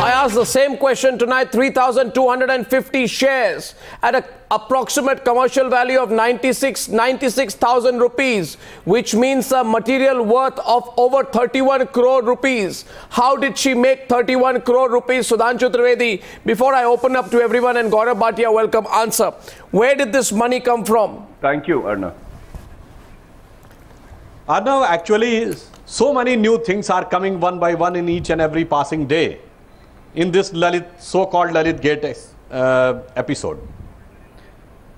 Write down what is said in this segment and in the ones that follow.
I asked the same question tonight. 3,250 shares at an approximate commercial value of 96,000 rupees, which means a material worth of over 31 crore rupees. How did she make 31 crore rupees? Sudhanshu Trivedi, before I open up to everyone, and Gaurav Bhatia, welcome, answer. Where did this money come from? Thank you, Arnab. Arnab, actually, so many new things are coming one by one in each and every passing day in this Lalit, so-called Lalit Gate episode.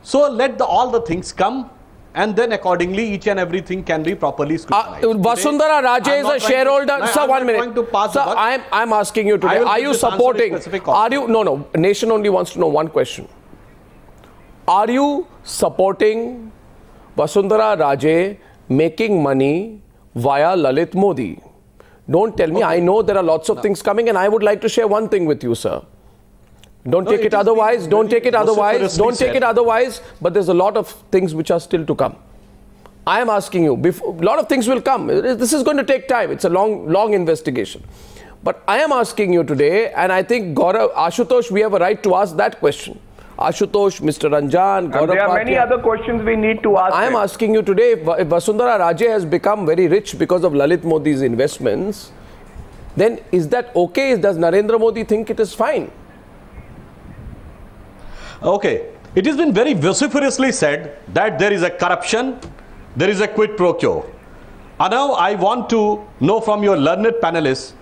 So let all the things come, and then accordingly each and everything can be properly scrutinized. Vasundhara Raje is a shareholder. Sir, 1 minute. Sir, I'm asking you today, are you supporting? No, nation only wants to know one question. Are you supporting Vasundhara Raje making money via Lalit Modi? Don't tell me. Okay. I know there are lots of things coming, and I would like to share one thing with you, sir. Don't take it otherwise. Don't take it otherwise. Don't take it otherwise. But there's a lot of things which are still to come. I am asking you, a lot of things will come. This is going to take time. It's a long investigation. But I am asking you today, and I think Gaurav, Ashutosh, we have a right to ask that question. Ashutosh, Mr. Anjan, Gaurav, there are many other questions we need to ask. I am asking you today, if Vasundhara Raje has become very rich because of Lalit Modi's investments, then is that okay? Does Narendra Modi think it is fine? Okay. It has been very vociferously said that there is a corruption, there is a quid pro quo. And now I want to know from your learned panelists,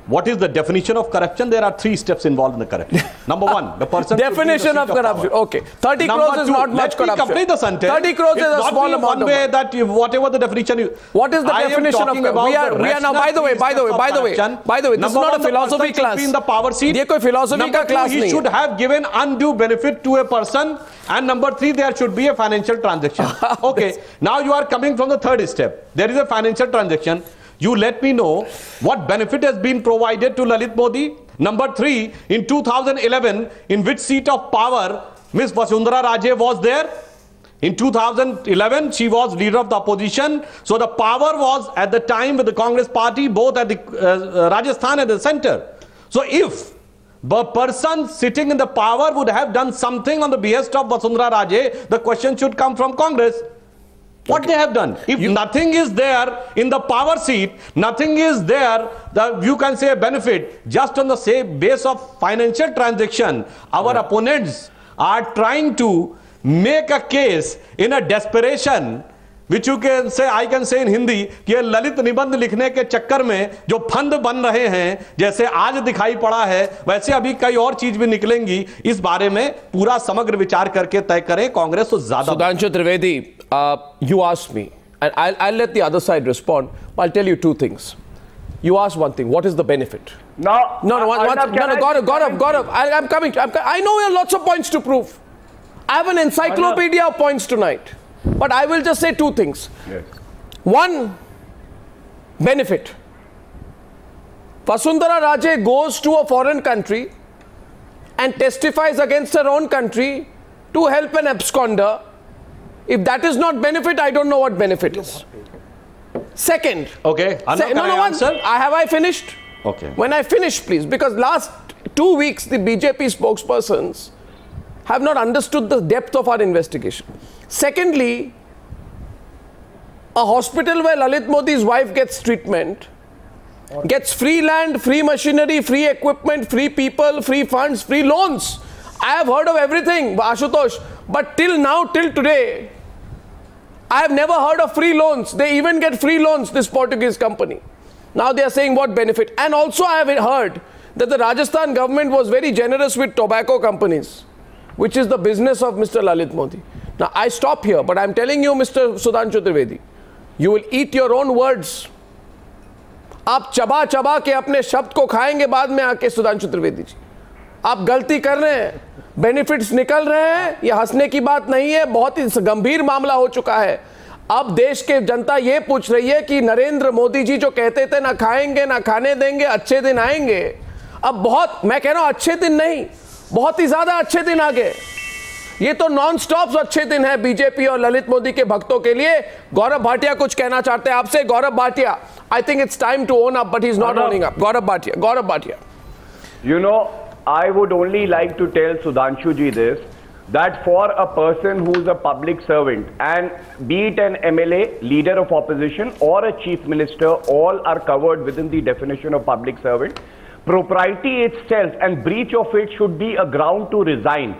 what is the definition of corruption? There are 3 steps involved in the corruption. Number 1, the person... Definition of corruption. Okay. 30 crores is not much corruption. Complete the sentence. 30 crores is a small amount of money. That whatever the definition is... What is the definition of corruption? We are now, by the way, this is not a philosophy class. In the power seat. Ye koi philosophy ka class nahi. He should have given undue benefit to a person. And number 3, there should be a financial transaction. Okay. Now you are coming from the 3rd step. There is a financial transaction. You let me know what benefit has been provided to Lalit Modi. Number 3, in 2011, in which seat of power Ms. Vasundhara Raje was there? In 2011, she was leader of the opposition. So the power was at the time with the Congress party, both at the Rajasthan and the center. So if the person sitting in the power would have done something on the behest of Vasundhara Raje, the question should come from Congress. What they have done. If nothing is there in the power seat, nothing is there, you can say a benefit, just on the same base of financial transaction, our opponents are trying to make a case in a desperation, which you can say, I can say in Hindi, कि ये ललित निबंध लिखने के चक्कर में जो फंद बन रहे हैं, जैसे आज दिखाई पड़ा है, वैसे अभी कई और चीज भी निकलेंगी. इस बारे में पूरा समग्र विचार करके तय करें. कांग्रेस तो ज्यादा. Sudhanshu Trivedi, you asked me, and I'll let the other side respond. I'll tell you 2 things. You asked one thing. What is the benefit? No, Gaurav, I'm coming. I know you have lots of points to prove. I have an encyclopedia of points tonight. But I will just say 2 things. Yes. 1, benefit. Vasundhara Raje goes to a foreign country and testifies against her own country to help an absconder. If that is not benefit, I don't know what benefit is. Second. Okay. Have I finished? Okay. When I finish, please, because last 2 weeks, the BJP spokespersons have not understood the depth of our investigation. Secondly, a hospital where Lalit Modi's wife gets treatment, gets free land, free machinery, free equipment, free people, free funds, free loans. I have heard of everything, Ashutosh, but till now, till today, I have never heard of free loans. They even get free loans, this Portuguese company. Now they are saying what benefit. And also I have heard that the Rajasthan government was very generous with tobacco companies, which is the business of Mr. Lalit Modi. Now, I stop here, but I'm telling you, Mr. Sudhanshu Trivedi, you will eat your own words. आप चबा चबा के अपने शब्द को खाएंगे बाद में आके सुधांशु त्रिवेदी जी. आप गलती कर रहे हैं. बेनिफिट्स निकल रहे हैं. ये हंसने की बात नहीं है. बहुत ही गंभीर मामला हो चुका है. अब देश के जनता ये पूछ रही है कि नरेंद्र मोदी जी जो कहते थे ना खाएंगे ना खाने देंगे, अच्छे दिन आएंगे. अब बहुत, मैं कह रहा हूं अच्छे दिन नहीं, बहुत ही ज्यादा अच्छे दिन आ गए. ये तो नॉन स्टॉप अच्छे दिन है बीजेपी और ललित मोदी के भक्तों के लिए. गौरव भाटिया कुछ कहना चाहते हैं आपसे. Gaurav Bhatia, I think it's time to own up, but he is not owning up. Gaurav Bhatia. You know, I would only like to tell Sudhanshu ji this, that for a person who's a public servant, and be it an MLA, leader of opposition, or a chief minister, all are covered within the definition of public servant. Propriety itself and breach of it should be a ground to resign.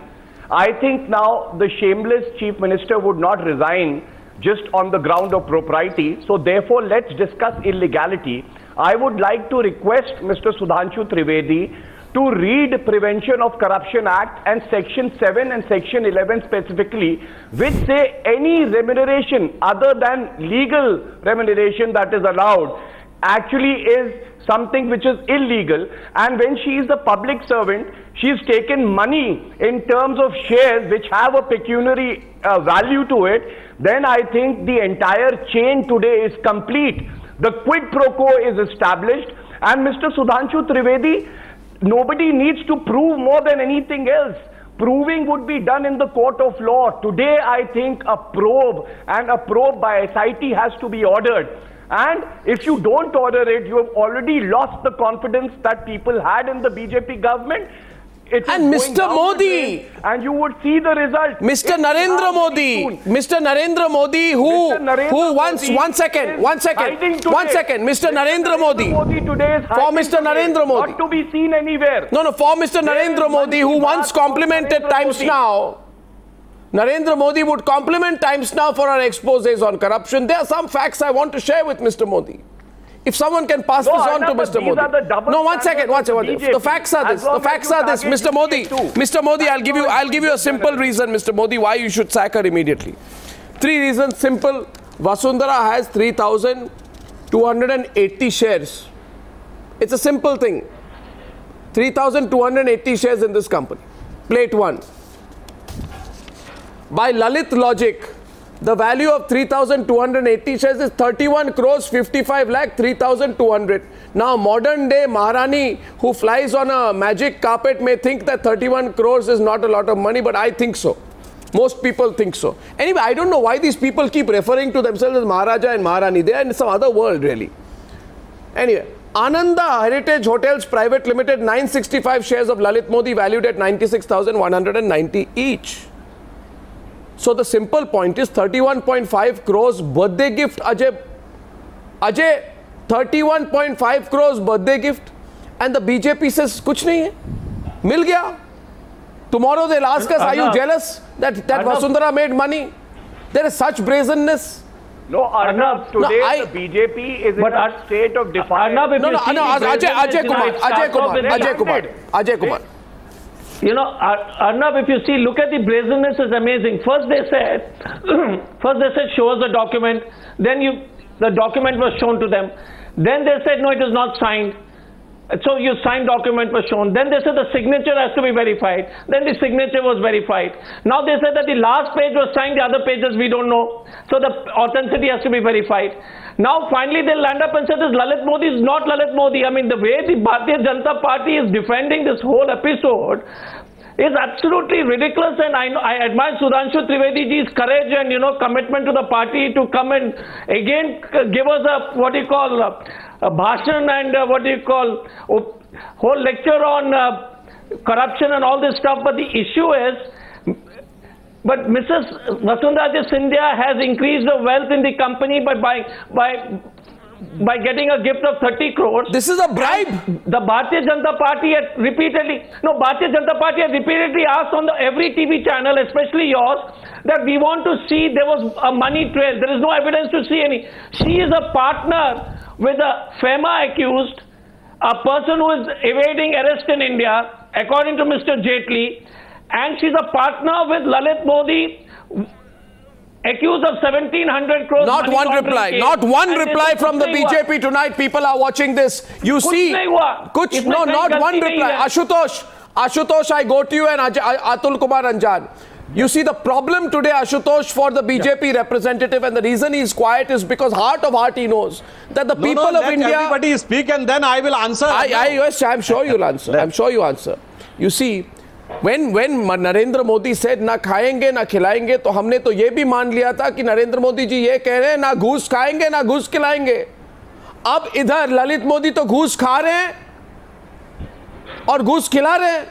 I think now the shameless chief minister would not resign just on the ground of propriety. So therefore, let's discuss illegality. I would like to request Mr. Sudhanshu Trivedi to read Prevention of Corruption Act and Section 7 and Section 11 specifically, which say any remuneration other than legal remuneration that is allowed actually is something which is illegal. And when she is a public servant, she's taken money in terms of shares which have a pecuniary value to it, then I think the entire chain today is complete. The quid pro quo is established, and Mr. Sudhanshu Trivedi, nobody needs to prove more than anything else. Proving would be done in the court of law. Today, I think a probe, and a probe by SIT has to be ordered. And if you don't order it, you have already lost the confidence that people had in the BJP government. And Mr. Modi, and you would see the result. Mr. Narendra Modi, Mr. Narendra Modi, who once, one second, Mr. Narendra Modi, for Mr. Narendra Modi, not to be seen anywhere. No, for Mr. Narendra Modi, who once complimented Times Now, Narendra Modi would compliment Times Now for our exposés on corruption. There are some facts I want to share with Mr. Modi. If someone can pass this on to Mr. Modi. No, one second. The facts are this. The facts are this. Mr. Modi, I'll give you a simple reason, Mr. Modi, why you should sack her immediately. 3 reasons, simple. Vasundhara has 3,280 shares. It's a simple thing. 3,280 shares in this company. Plate 1. By Lalit logic, the value of 3,280 shares is 31 crores 55 lakh 3,200. Now modern day Maharani who flies on a magic carpet may think that 31 crores is not a lot of money, but I think so. Most people think so. Anyway, I don't know why these people keep referring to themselves as Maharaja and Maharani. They are in some other world really. Anyway, Ananda Heritage Hotels Private Limited, 965 shares of Lalit Modi valued at 96,190 each. So the simple point is 31.5 crores birthday gift. Ajay, 31.5 crores birthday gift, and the BJP says kuch nahi hai, mil gaya. Tomorrow they'll ask us, are you jealous that Vasundhara made money? There is such brazenness. No, Arnab, today the BJP is in a state of defiance. Ajay Kumar. You know, Arnab, if you see, look at the brazenness is amazing. First they said, show us the document. Then the document was shown to them. Then they said, no, it is not signed. So your signed document was shown. Then they said the signature has to be verified. Then the signature was verified. Now they said that the last page was signed, the other pages we don't know. So the authenticity has to be verified. Now finally they land up and say this Lalit Modi is not Lalit Modi. I mean, the way the Bharatiya Janata Party is defending this whole episode is absolutely ridiculous, and I admire Sudhanshu Trivedi ji's courage and commitment to the party to come and again give us a a bhashan and whole lecture on corruption and all this stuff. But the issue is, but Mrs. Vasundhara Raje Scindia has increased the wealth in the company by getting a gift of 30 crores. This is a bribe. The Bharatiya Janata Party had repeatedly asked on every TV channel, especially yours, that we want to see there was a money trail. There is no evidence to see any. She is a partner with a FEMA accused, a person who is evading arrest in India, according to Mr. Jaitley, and she's a partner with Lalit Modi, accused of 1,700 crores. Not one reply. Not one reply from the BJP tonight. People are watching this. You see, not one reply. Ashutosh, I go to you, and Atul Kumar Anjan. You see, the problem today, Ashutosh, for the BJP representative, and the reason he is quiet is because heart of heart he knows that the people of India. Everybody speak, and then I will answer. Yes, I'm sure you'll answer. I'm sure you answer. You see, when Narendra Modi said ना खाएंगे ना खिलाएंगे, तो हमने तो ये भी मान लिया था कि नरेंद्र मोदी जी ये कह रहे हैं ना घूस खाएंगे ना घूस खिलाएंगे. अब इधर ललित मोदी तो घूस खा रहे हैं, और घूस खिला रहे हैं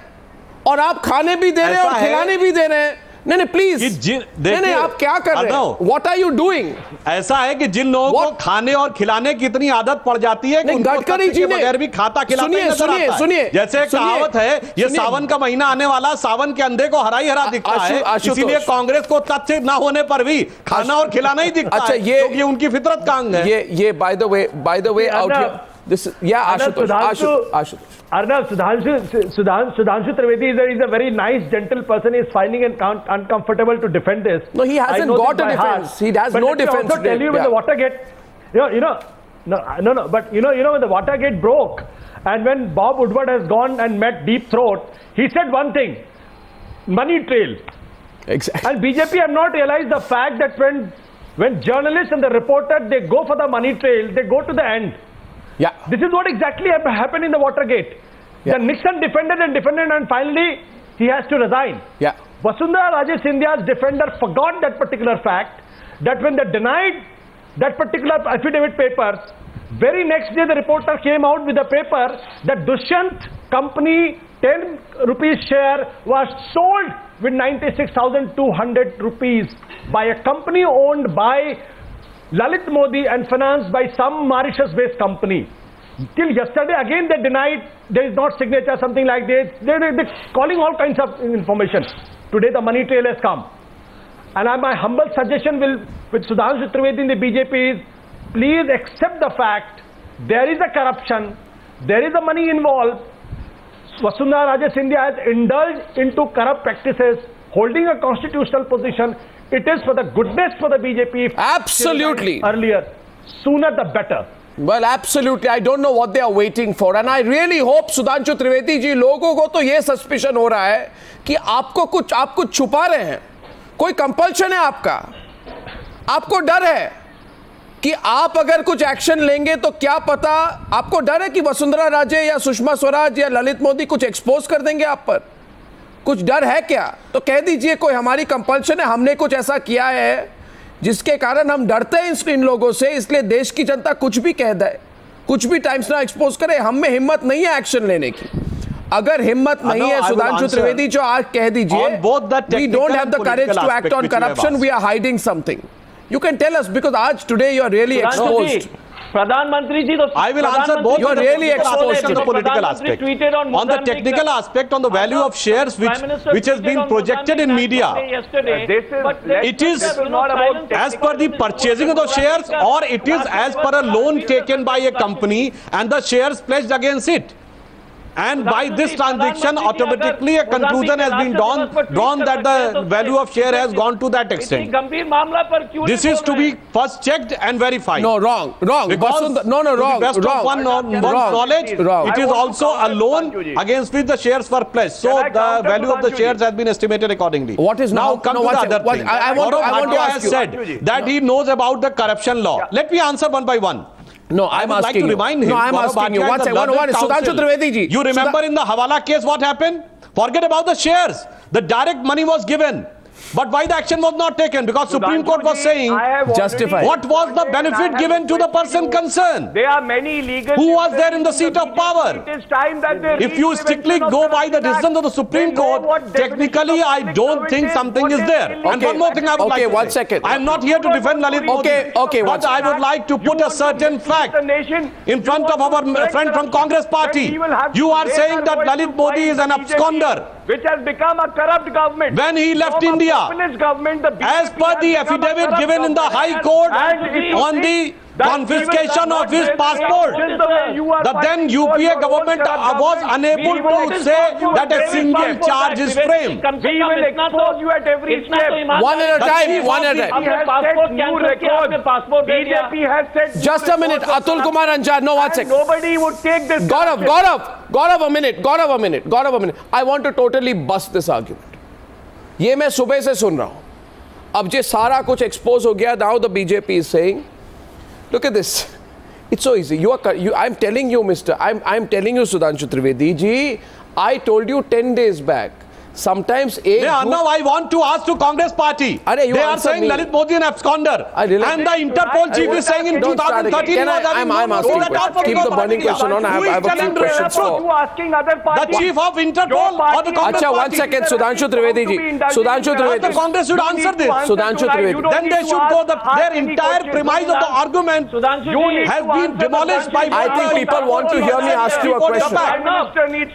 और आप खाने भी दे रहे हैं और खिलाने भी दे रहे हैं। नहीं प्लीज, नहीं आप क्या कर रहे हैं? What are you doing? ऐसा है कि जिन लोगों को खाने और खिलाने की इतनी आदत पड़ जाती है कि गडकरी जी ने बगैर भी खाता खिलाते सुनिए जैसे कहावत है, ये सावन का महीना आने वाला, सावन के अंधे को हरा ही हरा दिखता है, इसीलिए कांग्रेस को तथ्य ना होने पर भी खाना और खिलाना ही दिखता है, ये उनकी फितरत का अंग है। ये by the way out here this Ashutosh. Arnab, Sudhanshu Trivedi is a very nice, gentle person. He is finding it uncomfortable to defend this. No, he hasn't got a defense. He has no defense. But tell you when the Watergate, but you know when the Watergate broke, and when Bob Woodward has gone and met Deep Throat, he said one thing: money trail. Exactly. And BJP have not realized the fact that when journalists and the reporter they go for the money trail, they go to the end. Yeah. This is what exactly happened in the Watergate. Yeah. The Nixon defended and finally he has to resign. Yeah. Vasundhara Raje Scindia's defender forgot that particular fact, that when they denied that particular affidavit paper, very next day the reporter came out with a paper that Dushyant company 10 rupees share was sold with 96,200 rupees by a company owned by Lalit Modi and financed by some Mauritius-based company. Till yesterday, again they denied there is not signature, something like this. They're calling all kinds of information. Today the money trail has come. And my humble suggestion with Sudhanshu Trivedi in the BJP is, please accept the fact there is a corruption, there is a money involved. Vasundhara Raje Scindia has indulged into corrupt practices, holding a constitutional position. It is for the goodness for the BJP. Absolutely. Earlier, sooner the better. Well, absolutely. I don't know what they are waiting for, and I really hope Sudhanshu Trivedi जी, लोगों को तो ये suspicion हो रहा है कि आप कुछ छुपा रहे हैं, कोई कंपल्शन है आपको डर है कि आप अगर कुछ एक्शन लेंगे तो क्या पता, आपको डर है कि वसुंधरा राजे या सुषमा स्वराज या ललित मोदी कुछ एक्सपोज कर देंगे आप पर, कुछ डर है क्या? तो कह दीजिए कोई हमारी कंपल्शन है, हमने कुछ ऐसा किया है जिसके कारण हम डरते हैं इन लोगों से, इसलिए देश की जनता कुछ भी कह दे, कुछ भी टाइम्स ना एक्सपोज करे, हम में हिम्मत नहीं है एक्शन लेने की। अगर हिम्मत नहीं है सुधांशु त्रिवेदी जो आज कह दीजिए, we don't have the courage to act on corruption, we are hiding something. You can tell us, because today you are really exposed. प्रधानमंत्री जी, I will answer both. You are really exposed on the political aspect. On the technical aspect, on the value of shares which has been projected in media, it is as per the purchasing of the shares, or it is as per a loan taken by a company and the shares pledged against it. And by this transaction, automatically a conclusion has been drawn that the value of share has gone to that extent. This is to be first checked and verified. No, wrong. Because wrong. Best of one's knowledge, it is also a loan against which the shares were pledged. So the value of the shares has been estimated accordingly. What is now come to the other thing. I want to ask you. Said that he knows about the corruption law. Let me answer one by one. No, I'm asking you. No, I'm asking you. One second. Sudhanshu Trivedi ji. You remember in the Hawala case what happened? Forget about the shares. The direct money was given. But why the action was not taken? Because Supreme Court was saying, justify. What was the benefit given to the person concerned? There are many legal... Who was there in the seat of power? It is time that they... If you strictly go by the decision of the Supreme Court, technically I don't think something is there. And one more thing I would like to say. Okay, 1 second. I am not here to defend Lalit Modi. Okay, but I would like to put a certain fact in front of our friend from Congress party. You are saying that Lalit Modi is an absconder, which has become a corrupt government. When he left India, as per the affidavit given in the High Court on the confiscation of his passport, the then UPA government was unable to say that a single charge is framed. We will expose you at every step. One at a time. BJP has said... Just a minute. Atul Kumar Anjan. No, 1 second. Nobody would take this... Gaurav, a minute. I want to totally bust this argument. ये मैं सुबह से सुन रहा हूं, अब ये सारा कुछ एक्सपोज हो गया. Now the BJP is saying, look at this, it's so easy. I'm telling you, I'm telling you, Sudhanshu Trivedi ji, I told you 10 days back, sometimes Arnab, I want to ask to Congress party. They are saying Lalit Modi an absconder. And the Interpol chief is saying in 2013 I'm asking keep the burning question on. I have a few questions for the chief of Interpol or the Congress party. One second, Sudhanshu Trivedi ji. Sudhanshu Trivedi. The Congress should answer this. Sudhanshu Trivedi. Then they should go, their entire premise of the argument has been demolished by... I think people want to hear me ask you a question.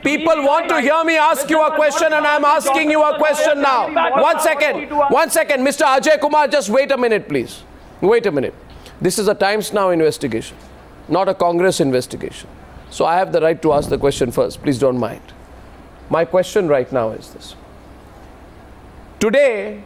People want to hear me ask you a question, and I'm asking you a question now. 1 second. 1 second. Mr. Ajay Kumar, just wait a minute, please. Wait a minute. This is a Times Now investigation, not a Congress investigation. So I have the right to ask the question first. Please don't mind. My question right now is this. Today,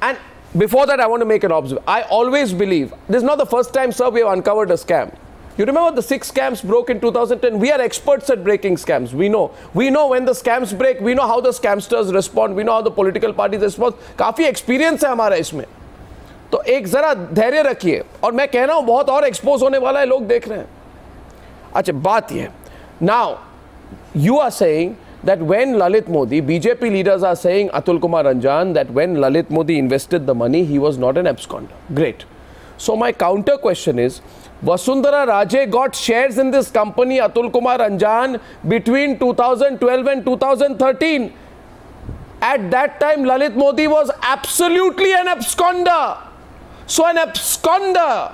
and before that I want to make an observation. I always believe, this is not the first time, sir, we have uncovered a scam. You remember the 6 scams broke in 2010? We are experts at breaking scams. We know when the scams break. We know how the scamsters respond. We know how the political parties respond. काफी experience है हमारा इसमें. तो एक जरा धैर्य रखिए. और मैं कह रहा हूँ बहुत और expose होने वाला है, लोग देख रहे हैं. अच्छा, बात ये. Now, you are saying that when Lalit Modi, BJP leaders are saying, Atul Kumar Anjan, that when Lalit Modi invested the money, he was not an absconder. Great. So my counter question is, Vasundhara Raje got shares in this company, Atul Kumar Anjan, between 2012 and 2013. At that time, Lalit Modi was absolutely an absconder. So an absconder,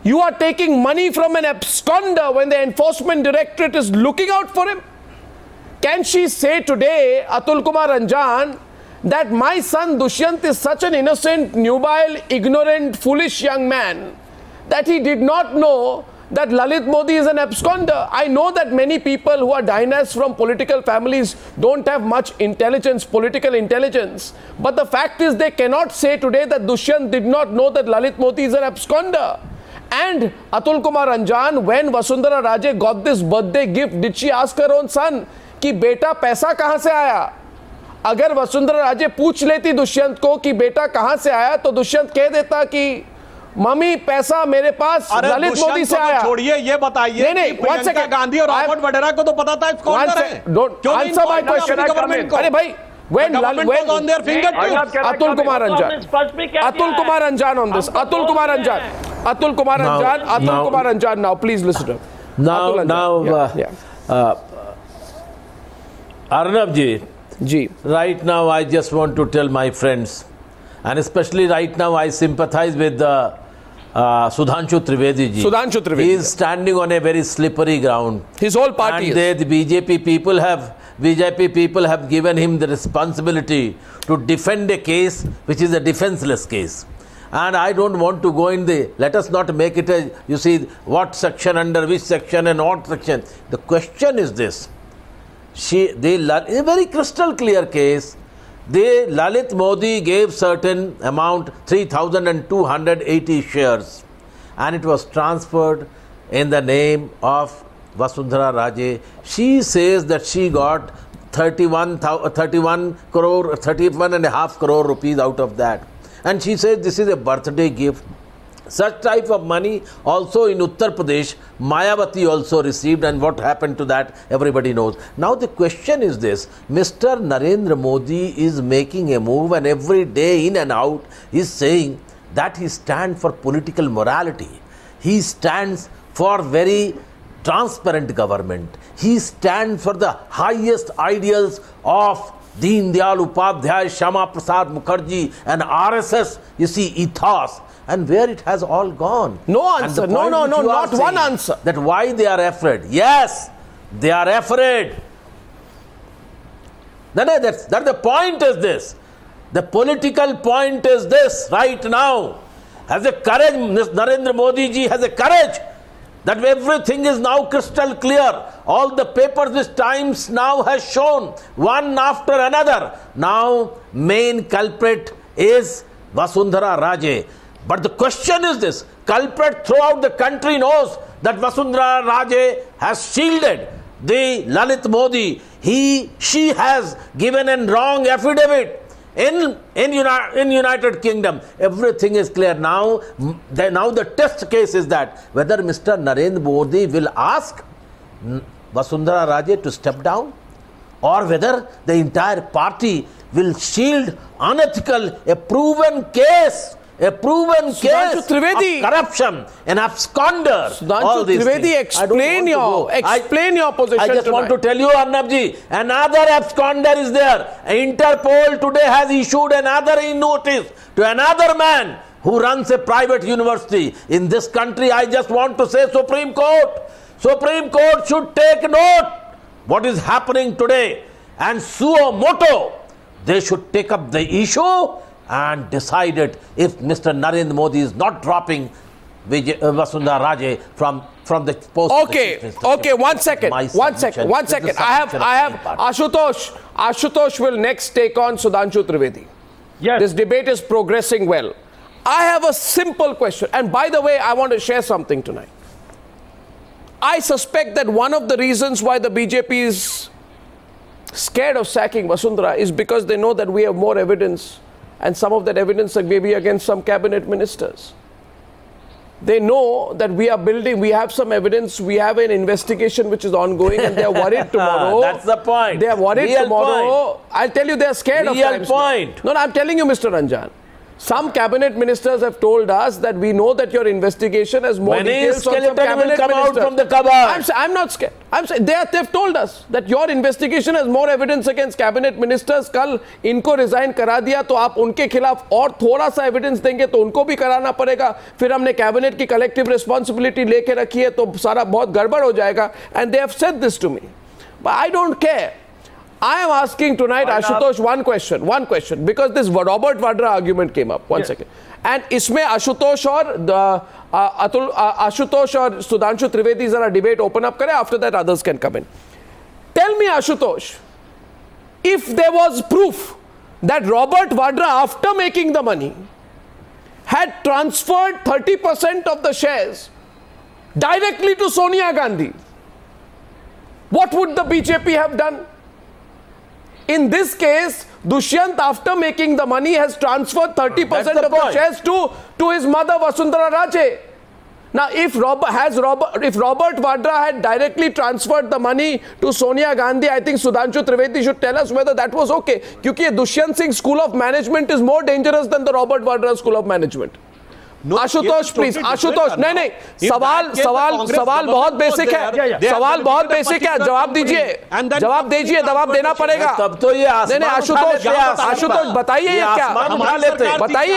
you are taking money from an absconder when the enforcement directorate is looking out for him. Can she say today, Atul Kumar Anjan, that my son Dushyant is such an innocent, nubile, ignorant, foolish young man that he did not know that Lalit Modi is an absconder? I know that many people who are dynasts from political families don't have much intelligence, political intelligence. But the fact is they cannot say today that Dushyant did not know that Lalit Modi is an absconder. And Atul Kumar Anjan, when Vasundhara Raje got this birthday gift, did she ask her own son कि बेटा पैसा कहां से आया? अगर वसुंधरा राजे पूछ लेती दुष्यंत को कि बेटा कहां से आया, तो दुष्यंत कह देता कि मम्मी पैसा मेरे पास ललित मोदी से आया. छोड़िए, ये बताइए. नहीं, प्रियंका गांधी और रॉबर्ट वडेरा को तो पता था कौन है. Don't answer my question. अरे भाई, when on their fingertips. Atul Kumar Anjan. Atul Kumar Anjan on this. Atul Kumar Anjan. Atul Kumar Anjan. Atul Kumar Anjan. Now, please listen to him. Now, Arnab ji, right now I just want to tell my friends, and especially right now I sympathize with Sudhanshu Trivedi ji. Sudhanshu Trivedi. He is standing on a very slippery ground. His whole party and the BJP people have given him the responsibility to defend a case which is a defenseless case. And I don't want to go in let us not make it a, you see, what section under which section and what section. The question is this. A very crystal clear case, Lalit Modi gave certain amount, 3,280 shares, and it was transferred in the name of Vasundhara Raje. She says that she got 31.5 crore rupees out of that. And she says this is a birthday gift. Such type of money also in Uttar Pradesh, Mayawati also received, and what happened to that everybody knows. Now the question is this, Mr. Narendra Modi is making a move, and every day in and out is saying that he stands for political morality. He stands for very transparent government. He stands for the highest ideals of Deen Dayal Upadhyay, Shama Prasad Mukherjee and RSS, you see, ethos. And where it has all gone. No answer. No, not one answer. That why they are afraid. Yes, they are afraid. That's the point is this. The political point is this right now. Has a courage, Narendra Modi ji has a courage that everything is now crystal clear. All the papers which Times now has shown, one after another. Now, main culprit is Vasundhara Raje. But the question is this, culprit throughout the country knows that Vasundhara Raje has shielded the Lalit Modi. She has given a wrong affidavit in United Kingdom. Everything is clear. Now the test case is that whether Mr. Narendra Modi will ask Vasundhara Raje to step down, or whether the entire party will shield unethical, a proven case of corruption and absconder. Sudhanshu Trivedi, explain your position. I just want to tell you, Arnabji, another absconder is there. Interpol today has issued another notice to another man who runs a private university in this country. I just want to say, Supreme Court should take note what is happening today and suo moto. They should take up the issue and decide it if Mr. Narendra Modi is not dropping Vasundhara Raje from the post. Okay, one second. I have Ashutosh. Ashutosh will next take on Sudhanshu Trivedi. Yes. This debate is progressing well. I have a simple question, and by the way, I want to share something tonight. I suspect that one of the reasons why the BJP is scared of sacking Vasundhara is because they know that we have more evidence, and some of that evidence may be against some cabinet ministers. They know that we are building, we have some evidence, we have an investigation which is ongoing, and they are worried tomorrow. That's the point. They are worried tomorrow. I'll tell you, they are scared of times. No, I'm telling you, Mr. Anjan. Some cabinet ministers have told us that we know that your investigation has more details on some cabinet will come ministers. out from the cupboard. I'm not scared. They've told us that your investigation has more evidence against cabinet ministers. Kal inko resign kara diya, to aap unke khilaf aur thoda sa evidence denge, to unko bhi karana padega. Fir humne cabinet ki collective responsibility leke rakhi hai, to sara bahut gadbad ho jayega. And they have said this to me. But I don't care. I am asking tonight, Ashutosh, one question, because this Robert Vadra argument came up. One second. And isme Ashutosh or Atul, Ashutosh or Sudhanshu Trivedi zara debate open up kare, after that others can come in. Tell me, Ashutosh, if there was proof that Robert Vadra, after making the money, had transferred 30% of the shares directly to Sonia Gandhi, what would the BJP have done? In this case, Dushyant, after making the money, has transferred 30% of the shares to his mother, Vasundhara Raje. Now, if Robert Vadra had directly transferred the money to Sonia Gandhi, I think Sudhanshu Trivedi should tell us whether that was okay. Because Dushyant Singh's school of management is more dangerous than the Robert Vadra school of management. No, Ashutosh, please. Ashutosh, नहीं, सवाल बहुत basic है. सवाल बहुत basic है. जवाब दीजिए, जवाब देना पड़ेगा. तब तो ये नहीं, आशुतोष बताइए ये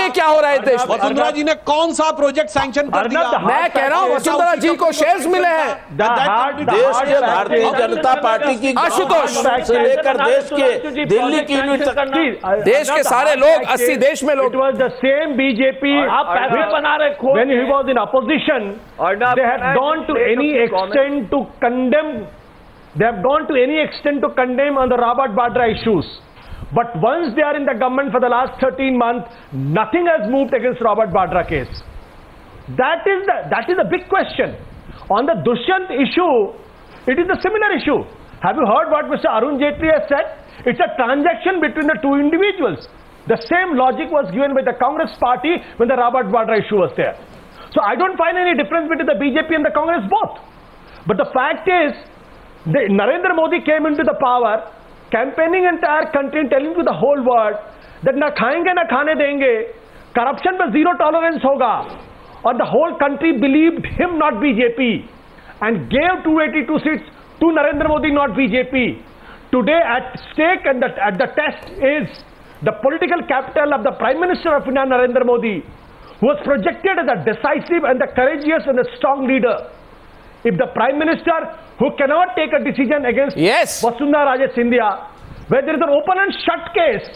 क्या हो रहा है देश में. वसुंधरा जी ने कौन सा प्रोजेक्ट सैंक्शन कर दिया? मैं कह रहा हूँ वसुंधरा जी को शेयर्स मिले हैं. देश के भारतीय जनता पार्टी की आशुतोष से लेकर देश के दिल्ली की यूनिट तक, देश के सारे लोग 80 देश में लोग. It was the same BJP. When he was in opposition, they had gone to any extent to condemn. They have gone to any extent to condemn on the Robert Vadra issues. But once they are in the government for the last 13 months, nothing has moved against Robert Vadra case. That is the big question. On the Dushyant issue, it is a similar issue. Have you heard what Mr. Arun Jaitley has said? It's a transaction between the two individuals. The same logic was given by the Congress party when the Robert Vadra issue was there. So I don't find any difference between the BJP and the Congress both. But the fact is, Narendra Modi came into the power, campaigning entire country, telling to the whole world that na khayenge na khane denge, corruption पर zero tolerance होगा. और the whole country believed him, not BJP, and gave 282 seats to Narendra Modi, not BJP. Today at stake and at the test is the political capital of the Prime Minister of India, Narendra Modi, who was projected as a decisive and a courageous and a strong leader. If the Prime Minister, who cannot take a decision against Vasundhara Raje Scindia, where there is an open and shut case,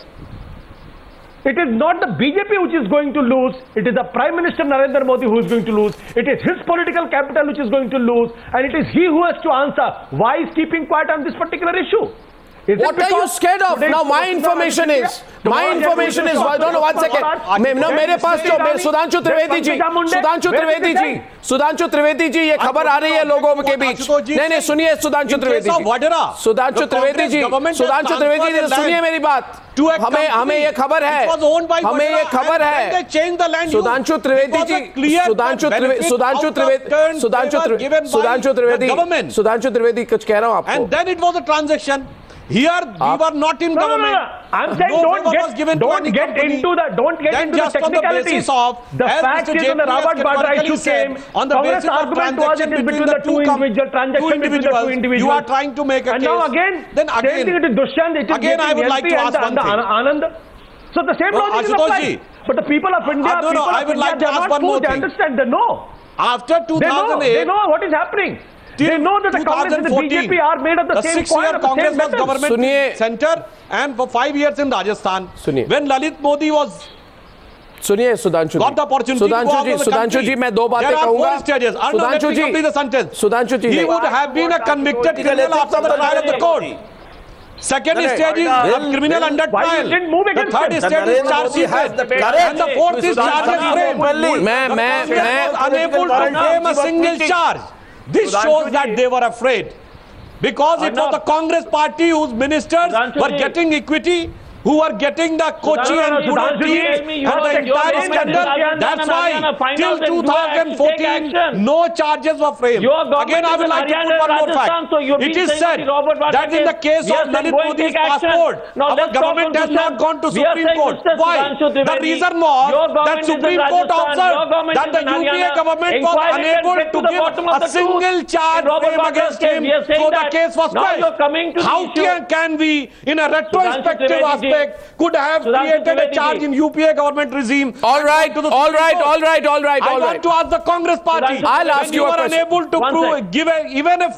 it is not the BJP which is going to lose, it is the Prime Minister Narendra Modi who is going to lose, it is his political capital which is going to lose, and it is he who has to answer why he is keeping quiet on this particular issue. What are you scared of? Now my information is, one second. No, मेरे पास जो सुधांशु त्रिवेदी जी ये खबर आ रही है लोगों के बीच. नहीं सुनिए सुधांशु त्रिवेदी जी सुनिए मेरी बात. हमें ये खबर है सुधांशु त्रिवेदी कुछ कह रहा हूँ आपको. And then it was a transaction. Here we were not in government. No. I'm saying don't get into the technicalities. The fact is when the Robert Batra issue came, Congress argument was it is between the two individual transactions between the two individuals. You are trying to make a and case. now again, same thing to Dushyant, it is again I would like to ask one thing. Anand. So the same logic is applied. But the people of India, I would like to ask one more thing. They understand, they know. After 2008, they know what is happening. They know that the Congress and the BJP are made of the same coin, of the Congress same was metal. government center, and for 5 years in Rajasthan, when Lalit Modi was सुनिए Sudhanshu got the opportunity Sudhanshu जी मैं दो बातें कहूंगा सुधांशु जी he would have been a convicted criminal after the trial of the court. Second stage is criminal under trial. The third stage is charge sheet, and the fourth is charges frame. मैं unable to frame a single charge. This shows that they were afraid, because it was the Congress party whose ministers were getting equity, who are getting the Kochi and Pune teams and the entire scandal. That's why till 2014 no charges were framed. Again I would like to put one more fact. It is said that in the case of Lalit Modi's passport, our government has not gone to Supreme Court. Why? The reason was that Supreme Court observed that the UPA government was unable to give a single charge frame against him, so the case was quashed. How can we, in a retrospective aspect, could have created a charge in UPA government regime? All right. I want to ask the Congress party. I'll ask you a question. Unable to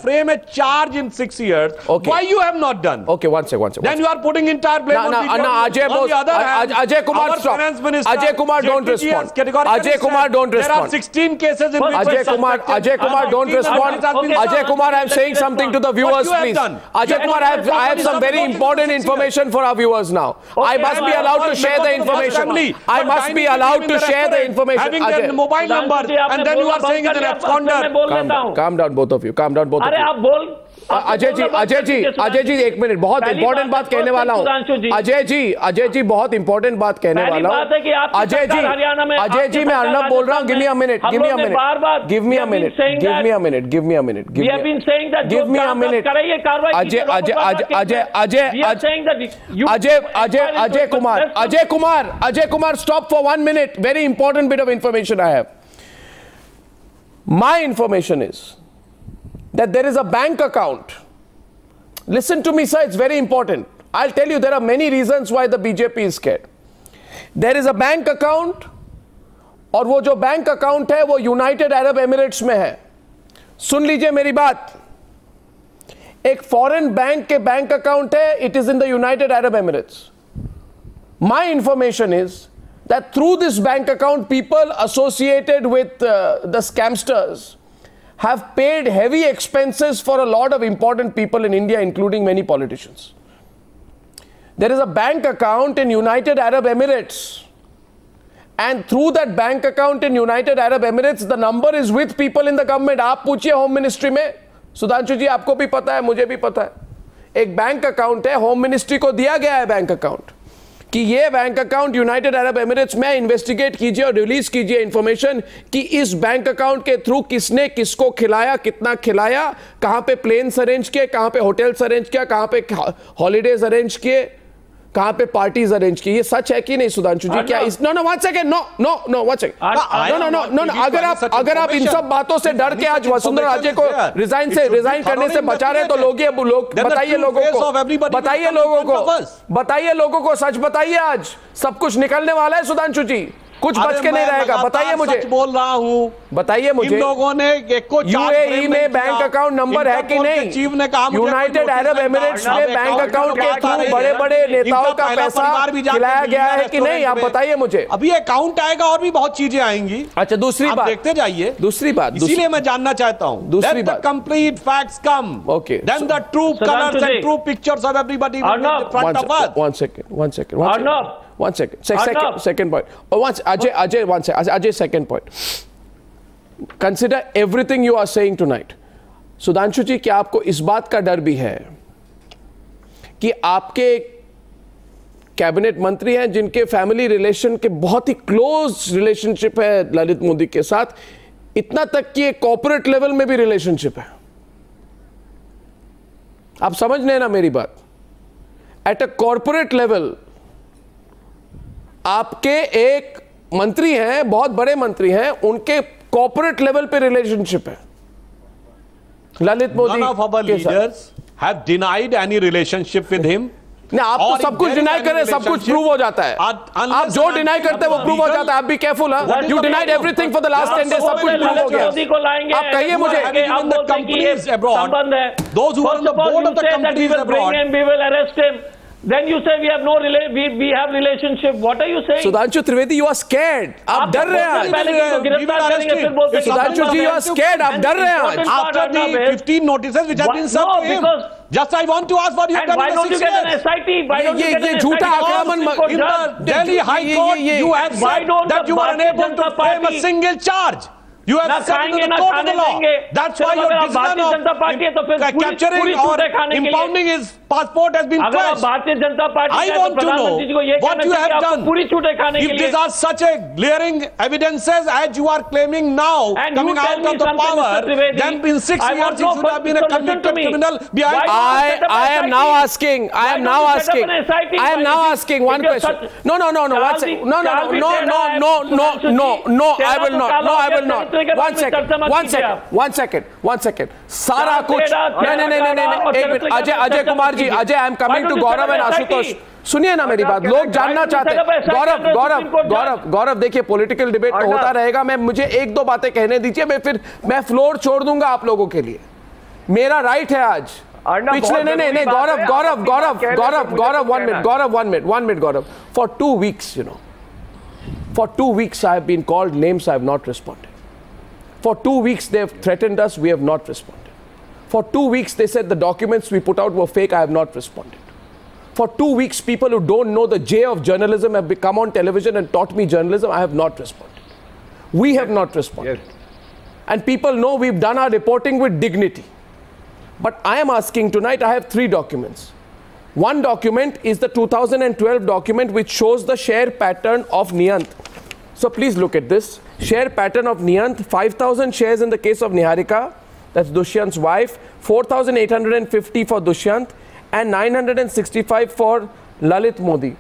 frame a charge in 6 years. Okay. Why you have not done? Okay, one second. Then you are putting entire blame on BJP. On the other hand, Ajay Kumar, our stop. finance minister, Ajay Kumar, don't respond. Ajay Kumar, don't respond. There are 16 cases in which Ajay Kumar, don't respond. Ajay Kumar, I'm saying something to the viewers, please. Ajay Kumar, I have some very important information for our viewers now. I must be allowed to share the information. I must be allowed to share the information. Having their mobile numbers, and then you are saying it's an absconder. Calm down, both of you. Calm down, both of you. Ajay ji एक minute बहुत important बात कहने वाला हूँ अजय जी बहुत important बात कहने वाला हूँ अजय जी मैं अर्नब बोल रहा हूँ give me a minute Ajay Kumar stop for 1 minute. Very important bit of information I have. My information is that there is a bank account. Listen to me, sir, it's very important. I'll tell you, there are many reasons why the BJP is scared. There is a bank account, और वो जो bank account है वो United Arab Emirates में है. सुन लीजिए मेरी बात. एक फॉरेन बैंक के बैंक अकाउंट है, it is in the United Arab Emirates. My information is that through this bank account, people associated with the scamsters have paid heavy expenses for a lot of important people in India, including many politicians. There is a bank account in United Arab Emirates, and through that bank account in United Arab Emirates, the number is with people in the government. आप पूछिए home ministry में, सुधांशु जी आपको भी पता है, मुझे भी पता है. एक बैंक अकाउंट है, होम मिनिस्ट्री को दिया गया है बैंक अकाउंट कि ये bank account United Arab Emirates में इन्वेस्टिगेट कीजिए और रिलीज कीजिए इंफॉर्मेशन कि इस बैंक अकाउंट के थ्रू किसने किसको खिलाया, कितना खिलाया, कहां पे प्लेन्स अरेंज किए, कहां पे होटल्स अरेंज किया, कहां पे हॉलीडेज अरेंज किए, कहां पे पार्टीज अरेंज की. ये सच है कि नहीं सुधांशु जी? क्या इस नो 1 सेकंड अगर आप इन सब बातों से डर के आज वसुंधरा राजे को रिजाइन करने से बचा रहे तो बताइए लोगों को सच बताइए. आज सब कुछ निकलने वाला है सुधांशु जी, कुछ बच के नहीं रहेगा. बताइए मुझे, बोल रहा हूँ, बताइए मुझे, इन लोगों ने यूएई में बैंक अकाउंट नंबर है कि नहीं? यूनाइटेड अरब एमिरेट्स में बैंक अकाउंट के थ्रू बड़े बड़े नेताओं का पैसा खिलाया गया है कि नहीं? आप बताइए मुझे. अभी अकाउंट आएगा और भी बहुत चीजें आएंगी. अच्छा, दूसरी बात देखते जाइए. दूसरी बात इसीलिए मैं जानना चाहता हूँ, दूसरी बात, complete facts come, okay, then the true colours and true pictures of everybody in front of us. One second. Second point. Ajay, second point. Consider everything you are saying tonight. Sudhanshu ji, क्या आपको इस बात का डर भी है कि आपके कैबिनेट मंत्री हैं जिनके फैमिली रिलेशन के बहुत ही क्लोज रिलेशनशिप है ललित मोदी के साथ, इतना तक कि एक कॉर्पोरेट लेवल में भी रिलेशनशिप है? आप समझ रहे हैं ना मेरी बात? एट अ कॉर्पोरेट लेवल आपके एक मंत्री हैं, बहुत बड़े मंत्री हैं, उनके कॉर्पोरेट लेवल पे रिलेशनशिप है Lalit Modi. None of our leaders have denied any relationship with him. नहीं, आप तो सब कुछ डिनाई करें, सब कुछ प्रूव हो जाता है। आप जो डिनाई करते हैं वो प्रूव हो जाता है। आप भी केयरफुल हैं। You denied everything for the last 10 days, सब कुछ प्रूव हो गया। आप कहिए मुझे, those who are on the board of the companies abroad, we will arrest him. Then you say we have no we have relationship. What are you saying? Sudhanshu Trivedi, you are scared. आप डर रहे हैं। Sudhanshu ji, you are scared. आप डर रहे हैं। After the 15 notices which have been served to him. Just I want to ask what you have done in the 6 years. Why don't you get an SIT? झूठा आक्रमण in the Delhi High Court, you have said that you were unable to frame a single charge. You have said to the court of the law. That's why your decision of capturing or impounding his passport has been crushed. I want to know what you have done. If these are such a glaring evidences as you are claiming now, coming out of the power, then in 6 years you should have been a convicted criminal behind. I am now asking one question. No, one second. No, I will not. No, I will not. One second. सारा कुछ नहीं, एक minute. Ajay Kumar ji, Ajay, I am coming to Gaurav and Ashutosh. सुनिए ना मेरी बात, लोग जानना चाहते हैं। गौरव देखिए, पॉलिटिकल डिबेट तो होता रहेगा। मुझे एक दो बातें कहने दीजिए, मैं फ्लोर छोड़ दूंगा आप लोगों के लिए। मेरा राइट है आज। पिछले नहीं, गौरव, for 2 weeks, for 2 weeks I have been called names, I have not responded. For 2 weeks they have threatened us, we have not responded. For 2 weeks they said the documents we put out were fake, I have not responded. For 2 weeks people who don't know the J of journalism have come on television and taught me journalism, I have not responded. We have not responded. Yes. And people know we've done our reporting with dignity. But I am asking tonight, I have 3 documents. One document is the 2012 document which shows the share pattern of Niyant. So please look at this. Share pattern of Niyant, 5,000 shares in the case of Niharika, that's Dushyant's wife, 4,850 for Dushyant and 965 for Lalit Modi.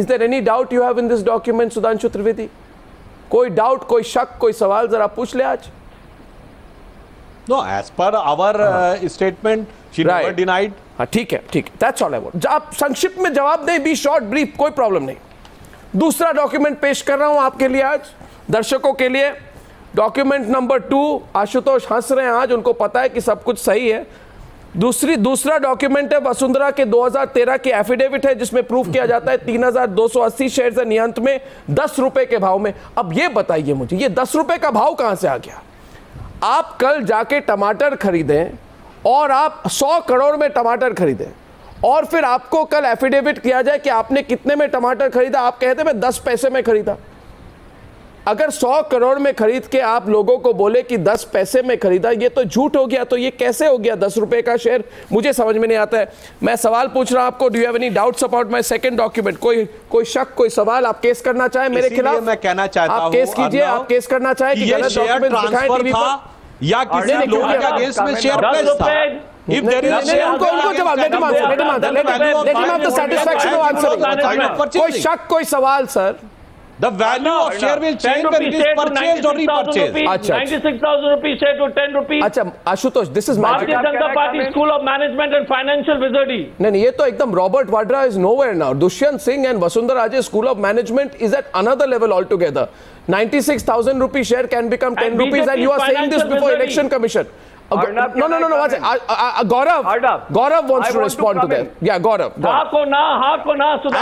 Is there any doubt you have in this document, Sudhanshu Trivedi? कोई doubt, कोई शक, कोई सवाल जरा पूछ ले आज? No, as per our statement, she never denied. हाँ, ठीक है। That's all I want. आप संक्षिप्त में जवाब दें, be short, brief, कोई प्रॉब्लम नहीं। दूसरा डॉक्यूमेंट पेश कर रहा हूं आपके लिए आज, दर्शकों के लिए। डॉक्यूमेंट नंबर 2, आशुतोष हंस रहे हैं आज, उनको पता है कि सब कुछ सही है। दूसरा डॉक्यूमेंट है वसुंधरा के 2013 की एफिडेविट है, जिसमें प्रूफ किया जाता है 3,280 शेयर्स है नियंत में 10 रुपए के भाव में। अब ये बताइए मुझे, ये 10 रुपए का भाव कहां से आ गया? आप कल जाके टमाटर खरीदें और आप 100 करोड़ में टमाटर खरीदें और फिर आपको कल एफिडेविट किया जाए कि आपने कितने में टमाटर खरीदा, आप कहते मैं 10 पैसे में खरीदा। अगर 100 करोड़ में खरीद के आप लोगों को बोले कि 10 पैसे में खरीदा, ये तो झूठ हो गया। तो ये कैसे हो गया 10 रुपए का शेयर? मुझे समझ में नहीं आता है। मैं सवाल पूछ रहा हूं आपको, do you have any doubts about my second document? कोई शक, कोई सवाल? आप केस करना चाहें मेरे खिलाफ? मैं कहना चाहता हूं, आप केस कीजिए। आप केस करना चाहें कि गलत डॉक्यूमेंट दिखाएं टीवी पर या किसी लोगों के अगेंस्ट में शेयर प्लेस था? If there is a share, उनको जवाब, let him have the satisfaction of answering. कोई शक, कोई सवाल sir? The value of share will change when it is purchased or repurchased. 96,000 rupees share to 10 rupees. अच्छा Ashutosh, this is magic. Bharatiya Janata Party School of Management and Financial Wizardry. नहीं, ये तो एकदम Robert Vadra is nowhere now. Dushyant Singh and Vasundhara Raje School of Management is at another level altogether. 96,000 rupee share can become 10 rupees, and you are saying this before Election Commission. Arnab, no. Gaurav wants to respond to that. Yeah, Gaurav. हाँ को ना.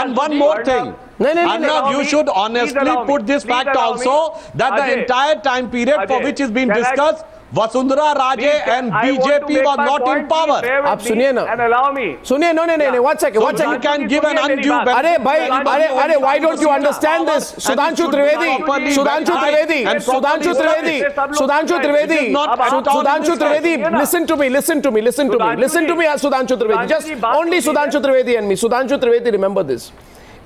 And one more thing. Arnab, you should honestly put this fact also that the entire time period for which is being discussed, Vasundhara Raje and BJP was not in power. आप सुनिए ना. And allow me. सुनिए, no. One second. You can give an undue benefit. अरे भाई, why don't you understand this? Sudhanshu Trivedi. Listen to me, Sudhanshu Trivedi. Just only Sudhanshu Trivedi and me. Sudhanshu Trivedi, remember this.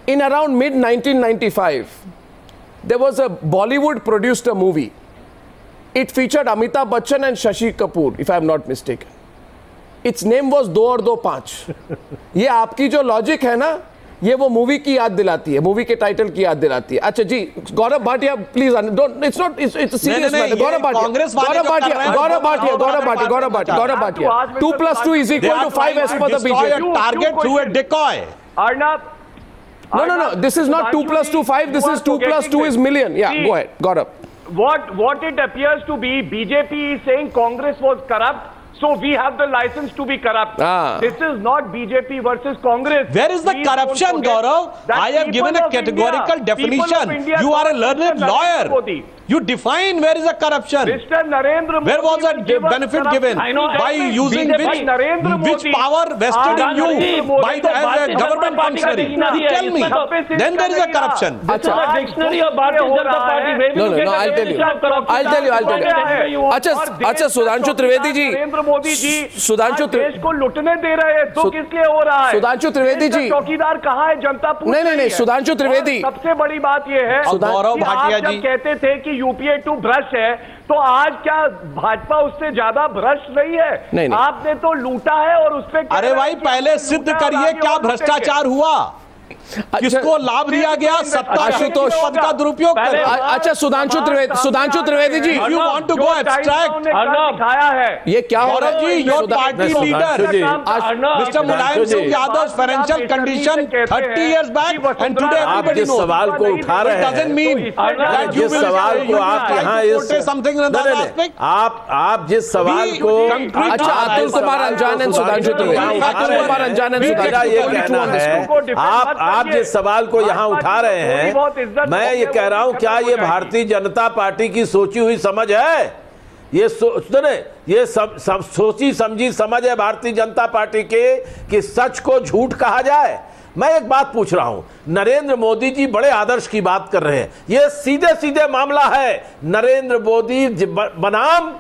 In around mid-1995, there was a Bollywood produced a movie. It featured Amitabh Bachchan and Shashi Kapoor, if I am not mistaken. It's name was 2 और 2 5। ये आपकी जो logic है ना, ये वो movie की याद दिलाती है, मूवी के टाइटल की याद दिलाती है। अच्छा जी, Gaurav Bhatia please, don't, it's not, it's serious matter. Gaurav Bhatia, Gaurav Bhatia 2 + 2 = 5 as per the BJP target through a decoy. Arnab, no, this is not 2 + 2 5, this is 2 + 2 is million. Yeah, go ahead, Gaurav. What it appears to be, BJP is saying Congress was corrupt, so we have the license to be corrupt. This is not BJP versus Congress. Where is the corruption, Gaurav? I have given a categorical definition. You are a learned lawyer. You define where is the corruption. Mr. Narendra Modi, where was the benefit given? By using which power vested in you by the government functionary? Tell me. Then there is a corruption. This is a dictionary of Bharatiya Janata Party. No, I'll tell you. अच्छा, सुधांशु त्रिवेदी जी, नरेंद्र मोदी जी सुधांशु देश को लुटने दे रहे हैं, तो किसलिए हो रहा है? सुधांशु त्रिवेदी जी, चौकीदार कहाँ है? जनता पूछ रही है। नहीं, सुधांशु त्रिवेदी, सबसे बड़ी बात यह है, गौरव भाटिया जी कहते थे कि यूपीए 2 भ्रष्ट है, तो आज क्या भाजपा उससे ज्यादा भ्रष्ट नहीं है? नहीं। आपने तो लूटा है और उस पे, अरे भाई पहले सिद्ध करिए क्या भ्रष्टाचार हुआ, किसको लाभ दिया गया, सत्ता आशुतोष पद का दुरुपयोग कर। अच्छा, Sudhanshu Trivedi ji, you want to go abstract, दिखाया है ये क्या हो रहा है जी? Your party leader mister Mulayam Singh Yadav financial condition 30 years back and today आप जिस सवाल को उठा रहे हैं, doesn't mean that you जिस सवाल को आप यहाँ इस something in that aspect. आप जिस सवाल को, अच्छा, अतुल कुमार अंजान एंड सुधांशु त्रिवेदी, अतुल कुमार अंजान एंड मेरा ये कहना है, आप जिस सवाल को यहाँ उठा रहे हैं, मैं ये कह रहा हूं, क्या ये भारतीय जनता पार्टी की सोची हुई समझ है? ये ये सब सोची समझी समझ है भारतीय जनता पार्टी के कि सच को झूठ कहा जाए? मैं एक बात पूछ रहा हूं, नरेंद्र मोदी जी बड़े आदर्श की बात कर रहे हैं, ये सीधे सीधे मामला है नरेंद्र मोदी बनाम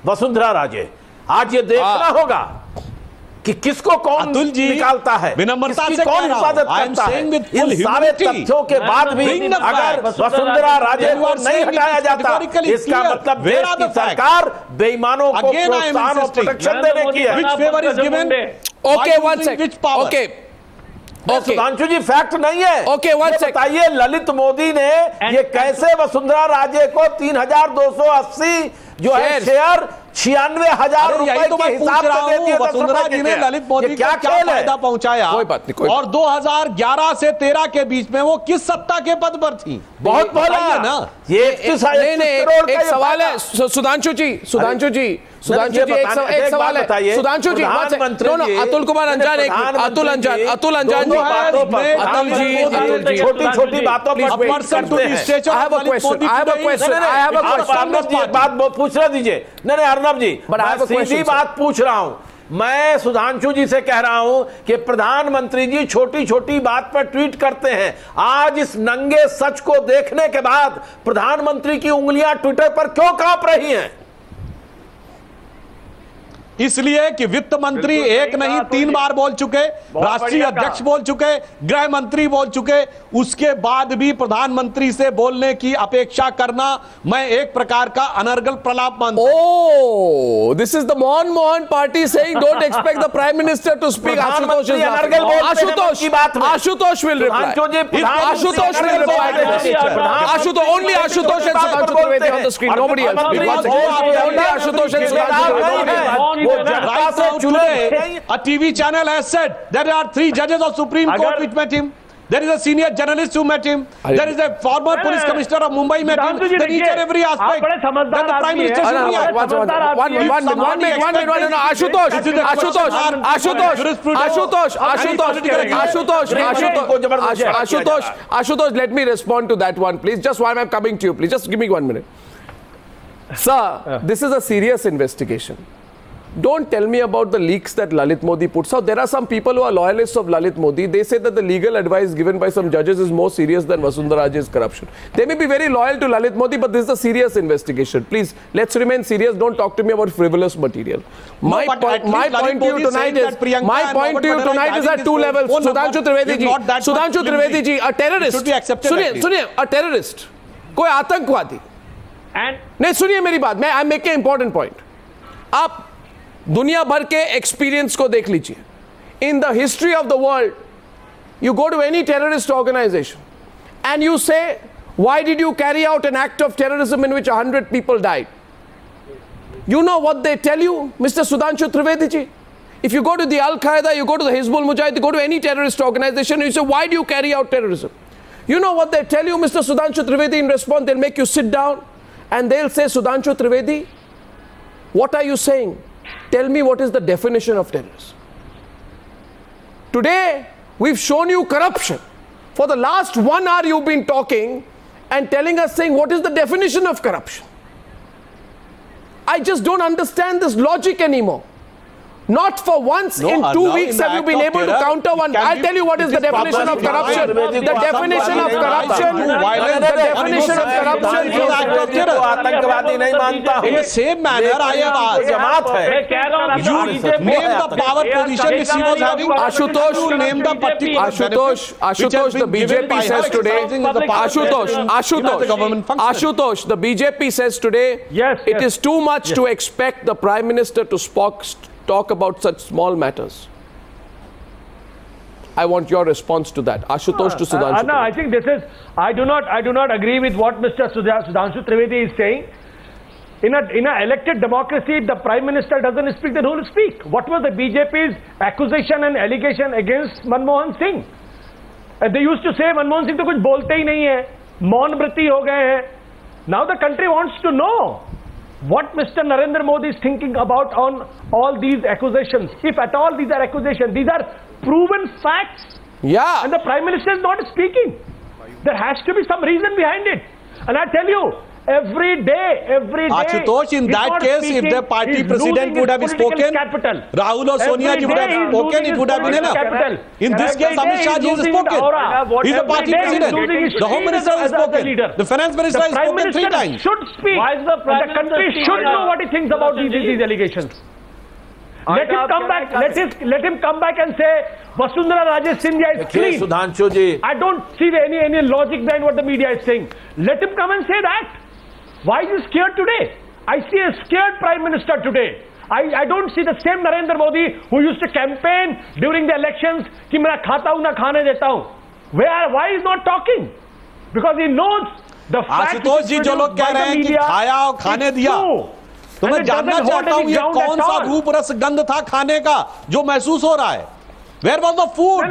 वसुंधरा राजे। आज ये देखना होगा कि किसको कौन अतुल जी निकालता है, विनम्रता से कौन हिफाजत करता है। इन सारे तथ्यों के बाद भी अगर वसुंधरा राजे को नहीं हटाया जाता, इसका मतलब देश की सरकार बेईमानों को प्रोत्साहन और प्रोटेक्शन देने की है। Okay, one second, okay, Sudhanshu ji, fact नहीं है। ओके, वन सेकंड, बताइए ललित मोदी ने ये कैसे वसुंधरा राजे को 3280 जो है शेयर 96,000 रुपए के हिसाब से देती है। वसुंधरा जी ने ललित मोदी क्या फायदा पहुंचाया? कोई बात नहीं, और 2011 से 13 के बीच में वो किस सत्ता के पद पर थी? बहुत पहले ना, ये एक सवाल है सुधांशु जी, एक सवाल है सुधांशु जी, अतुल कुमार अंजान, अतुल अंजान जी, छोटी छोटी बातों पर बात पूछने दीजिए। नहीं, अर्नब जी, सीधी बात पूछ रहा हूं मैं, सुधांशु जी से कह रहा हूं कि प्रधानमंत्री जी छोटी छोटी बात पर ट्वीट करते हैं। आज इस नंगे सच को देखने के बाद प्रधानमंत्री की उंगलियां ट्विटर पर क्यों कांप रही हैं? इसलिए कि वित्त मंत्री एक नहीं 3 बार बोल चुके, राष्ट्रीय अध्यक्ष बोल चुके, गृह मंत्री बोल चुके, उसके बाद भी प्रधानमंत्री से बोलने की अपेक्षा करना मैं एक प्रकार का अनर्गल प्रलाप मानता हूं। Oh, this is the Mohan party saying don't expect the prime minister to speak. Ashutosh will reply. Ashutosh will reply. Ashutosh, only Ashutosh and Sudhanshu Trivedi on the screen, nobody else. Only Ashutosh and Sudhanshu Trivedi. A TV channel has said there are 3 judges of Supreme Court which met him. There is a senior journalist who met him. There is a former police commissioner of Mumbai met him. Then each and every aspect. Then the Prime Minister should react. One minute. Ashutosh, let me respond to that one, please. Just while I'm coming to you, please. Just give me 1 minute. Sir, this is a serious investigation. Don't tell me about the leaks that Lalit Modi puts out. There are some people who are loyalists of Lalit Modi. They say that the legal advice given by some judges is more serious than Vasundhara Raje's corruption. They may be very loyal to Lalit Modi, but this is a serious investigation. Please, let's remain serious. Don't talk to me about frivolous material. My point to you tonight is at 2 levels. Sudhanshu Trivedi ji, a terrorist. Suniye, a terrorist. कोई आतंकवादी. नहीं, सुनिए मेरी बात. I'm making an important point. आप दुनिया भर के एक्सपीरियंस को देख लीजिए. In the history of the world, you go to any terrorist organization and you say, why did you carry out an act of terrorism in which 100 people died? You know what they tell you, Mr. Sudhanshu Trivedi ji? If you go to the Al-Qaeda, you go to the Hizbul Mujahid, you go to any terrorist organization, and you say, why do you carry out terrorism? You know what they tell you, Mr. Sudhanshu Trivedi, in response? They'll make you sit down and they'll say, Sudhanshu Trivedi, what are you saying? Tell me what is the definition of terrorism. Today, we've shown you corruption. For the last 1 hour, you've been talking and telling us, saying, what is the definition of corruption? I just don't understand this logic anymore. Not for once in 2 weeks have you been able to counter one. I'll tell you what is the definition of corruption. The definition of corruption. The definition of corruption. In the same manner, I have asked. You name the power position which he was having. Ashutosh, name the particular Ashutosh, the BJP says today. Ashutosh, the BJP says today. It is too much to expect the Prime Minister to talk about such small matters. I want your response to that. Ashutosh to Sudhanshu. No, I think this is, I do not agree with what Mr. Sudhanshu Trivedi is saying. In a elected democracy, if the Prime Minister doesn't speak, then who will speak? What was the BJP's accusation and allegation against Manmohan Singh? They used to say Manmohan Singh to kuch bolte hi nahi hai, maun vriti ho gaye hai. Now the country wants to know what Mr. Narendra Modi is thinking about on all these accusations. If at all these are accusations, these are proven facts. Yeah. And the Prime Minister is not speaking. There has to be some reason behind it. And I tell you, every day. Ashutosh, in that case, if the party president would have spoken, Rahul or Sonia ji would have spoken, it would have been enough. In this case, Amit Shah ji has spoken. He's the party president. The Home Minister has spoken. The Finance Minister has spoken 3 times. Should speak. Why is the country should know what he thinks about these allegations. Let him come back. Let him come back and say Vasundhara Raje Scindia is clean. Sudhanshu ji, I don't see any logic behind what the media is saying. Let him come and say that. Why is he scared today? I see a scared Prime Minister today. I don't see the same Narendra Modi who used to campaign during the elections कि मैं खाता हूँ ना खाने देता हूँ. Why is not talking? Because he knows the fact. Ashutosh जी जो लोग कह रहे हैं कि खाया और खाने दिया, तो मैं जानना चाहता हूँ ये कौन सा रूप रस गंध था खाने का जो महसूस हो रहा है? Where was the food?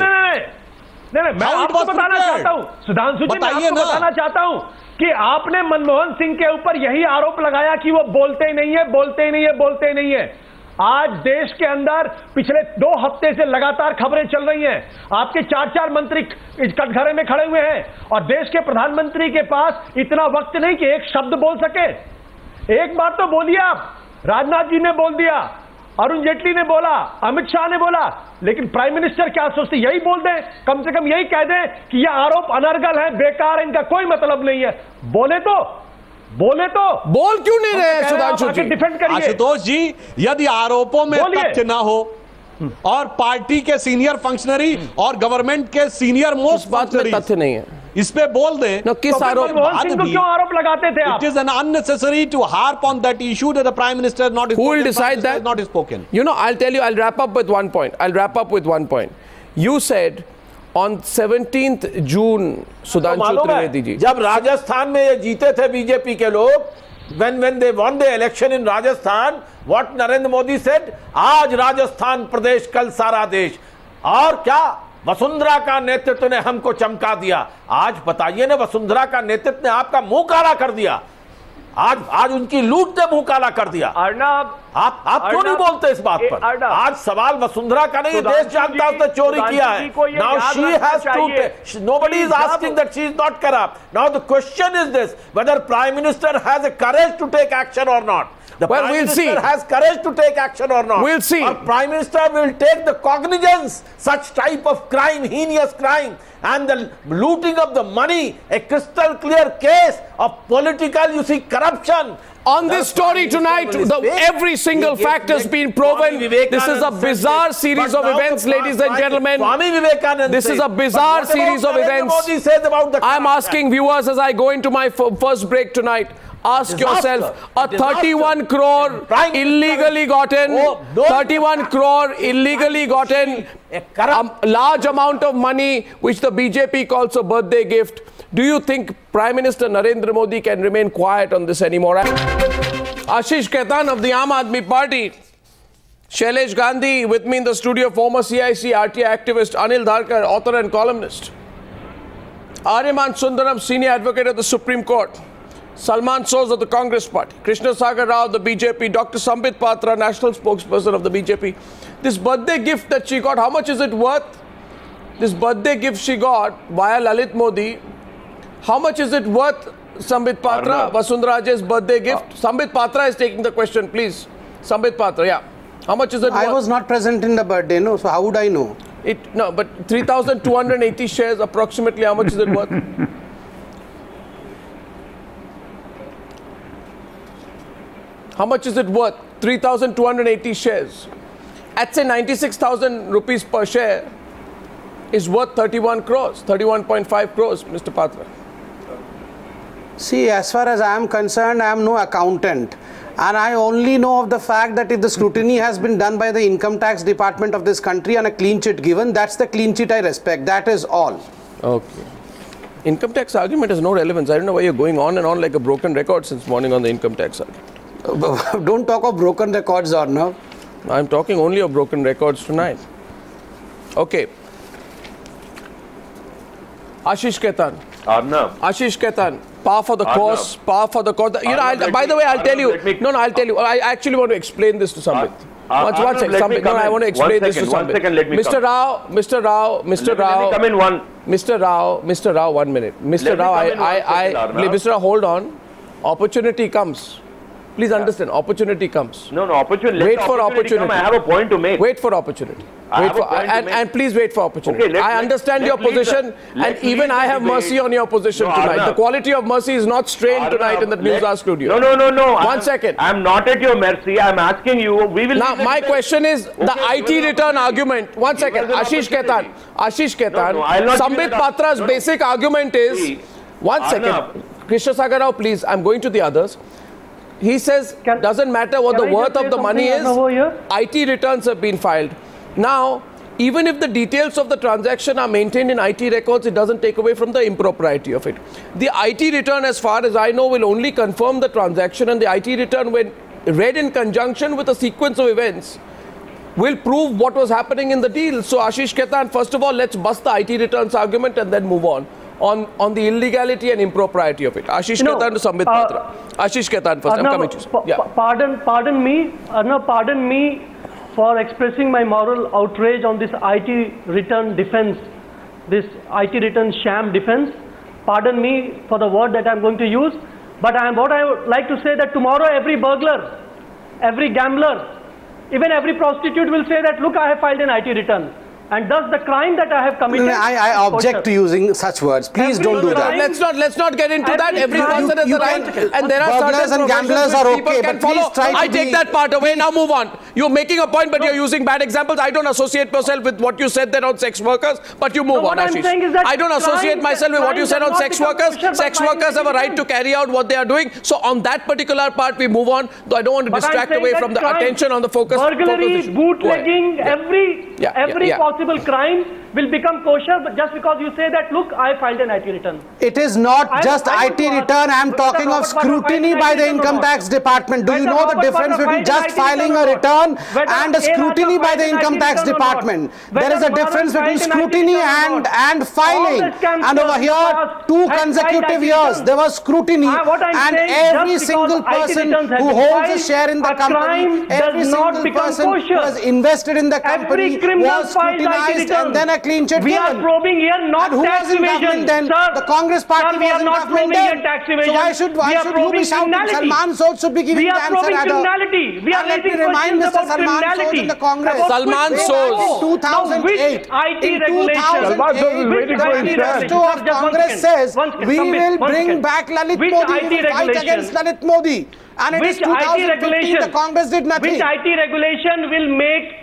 नहीं, मैं आपको बताना चाहता हूँ, सुधांशु जी, मैं आपको बताना चाहता हूँ कि आपने मनमोहन सिंह के ऊपर यही आरोप लगाया कि वो बोलते नहीं है. आज देश के अंदर पिछले 2 हफ्ते से लगातार खबरें चल रही हैं. आपके 4 मंत्री कटघरे में खड़े हुए हैं और देश के प्रधानमंत्री के पास इतना वक्त नहीं कि एक शब्द बोल सके. एक बात तो बोलिए आप. राजनाथ जी ने बोल दिया, अरुण जेटली ने बोला, अमित शाह ने बोला, लेकिन प्राइम मिनिस्टर क्या सोचते? यही बोल दें, कम से कम यही कह दें कि यह आरोप अनर्गल है, बेकार है, इनका कोई मतलब नहीं है. बोले तो बोल क्यों नहीं रहे सुधांशु जी? डिफेंड करिए. आशुतोष जी, यदि आरोपों में तथ्य ना हो और पार्टी के सीनियर फंक्शनरी और गवर्नमेंट के सीनियर मोस्ट बात में तथ्य नहीं है, इस पे बोल दें. किस आरोप? मनमोहन सिंह को क्यों आरोप लगाते थे आप? It is an unnecessary to harp on that issue that the Prime Minister has not spoken. Who will decide that? Not spoken. You know, I'll tell you, I'll wrap up with one point. You said on 17th June, Sudhanshu Trivedi ji, जब राजस्थान में ये जीते थे BJP के लोग, when they won the election in Rajasthan, what Narendra Modi said, आज राजस्थान प्रदेश कल सारा देश. और क्या वसुंधरा का नेतृत्व ने हमको चमका दिया. आज बताइए ना, वसुंधरा का नेतृत्व ने आपका मुंह काला कर दिया. आज उनकी लूट ने मुंह काला कर दिया. अर्नब, आप क्यों नहीं बोलते इस बात पर? आज सवाल वसुंधरा का नहीं, देश जानता है उसने चोरी किया है. Now she has to, nobody is asking that she is not corrupt. Now the question is this, whether Prime Minister has a courage to take action or not. The Prime Minister has courage to take action or not. We'll see. Or Prime Minister will take the cognizance such type of crime, heinous crime, and the looting of the money, a crystal clear case of political, corruption. On this story tonight, every single fact has been proven. This is a bizarre series of events, ladies and gentlemen. This is a bizarre series of events. I'm asking viewers as I go into my first break tonight, Ask yourself, a 31 crore illegally gotten, 31 crore illegally gotten, a large amount of money which the BJP calls a birthday gift. Do you think Prime Minister Narendra Modi can remain quiet on this anymore? Ashish Khetan of the Aam Aadmi Party. Shailesh Gandhi with me in the studio, former CIC RTI activist Anil Dharker, author and columnist. Aryama Sundaram, senior advocate of the Supreme Court. Salman of the Congress Party. Krishna Sagar of the BJP. Dr. Sambit Patra, national spokesperson of the BJP. This birthday gift that she got, how much is it worth? This birthday gift she got via Lalit Modi, how much is it worth, Sambit Patra? Vasundhara Raje's birthday gift. Sambit Patra is taking the question, please. Sambit Patra, yeah. How much is it worth? I was not present in the birthday, no, so how would I know? No, but 3,280 shares approximately, how much is it worth? How much is it worth? 3,280 shares. At say 96,000 rupees per share is worth 31 crores, 31.5 crores, Mr. Patra. See, as far as I am concerned, I am no accountant. And I only know of the fact that if the scrutiny has been done by the income tax department of this country and a clean chit given, that's the clean chit I respect. That is all. Okay. Income tax argument has no relevance. I don't know why you're going on and on like a broken record since morning on the income tax argument. Don't talk of broken records, Arnab. I'm talking only of broken records tonight. Okay. Ashish Khetan. Arnab. Ashish Khetan. Par for the course, par for the course. You know, by the way, I'll tell you. I'll tell you. I actually want to explain this to Sambit. One second, Sambit. No, I want to explain this to Sambit. Mr. Rao, Mr. Rao. Mr. Rao, 1 minute. Mr. Rao, Mr. Rao, hold on. Opportunity comes. Please understand, opportunity comes. No, opportunity. Wait for opportunity. I have a point to make. Wait for opportunity. And please wait for opportunity. Okay, I understand your position, and even I have mercy on your position tonight. The quality of mercy is not strained tonight in the Newshour studio. No. 1 second. I'm not at your mercy. I'm asking you. We will. Now, my question is the IT return argument. 1 second. Ashish Khetan. Sambit Patra's basic argument is. 1 second. Krishna Sagar Rao, please. I'm going to the others. He says, doesn't matter what the worth of the money is, IT returns have been filed. Now, even if the details of the transaction are maintained in IT records, it doesn't take away from the impropriety of it. The IT return, as far as I know, will only confirm the transaction, and the IT return, when read in conjunction with a sequence of events, will prove what was happening in the deal. So, Ashish Khetan, first of all, let's bust the IT returns argument and then move on the illegality and impropriety of it. Ashish Khetan to Sambit Patra. Ashish Khetan first. I'm coming to you. Yeah. Pardon me for expressing my moral outrage on this IT return defense, this IT return sham defense. Pardon me for the word that I'm going to use. But what I would like to say that tomorrow every burglar, every gambler, even every prostitute will say that, look, I have filed an IT return. And thus the crime that I have committed. I object to using such words. Please don't do that. Let's not get into that. Every person has the right, and there are burglars and gamblers are okay, but please try to I take that part away. Now move on. You're making a point, but you're using bad examples. I don't associate myself with what you said there on sex workers, but you move on, Ashish. I don't associate myself with what you said on sex workers. Sex workers have a right to carry out what they are doing. So on that particular part, we move on. Though I don't want to distract away from the attention on the focus. Burglary, bootlegging, every possible crime will become kosher, but just because you say that, look, I filed an IT return. It is not just IT return. I am talking of scrutiny by the income tax department. Do you know the difference between just filing a return and a scrutiny by the income tax department? There is a difference between scrutiny and filing. And over here, 2 consecutive years, there was scrutiny, and every single person who holds a share in the company, every single person who has invested in the company was scrutinized and then a clean chit given. We are probing here not tax evasion, then? Sir, the Congress party was in government then. So why should you be shouting? Salman Sood should be giving the answer. We are probing criminality. We are raising questions about criminality. In the Congress. Salman Sood. 2008. IT regulation. The manifesto of Congress says we will bring back Lalit Modi. We will fight against Lalit Modi. And it is 2015. The Congress did nothing. Which IT regulation will make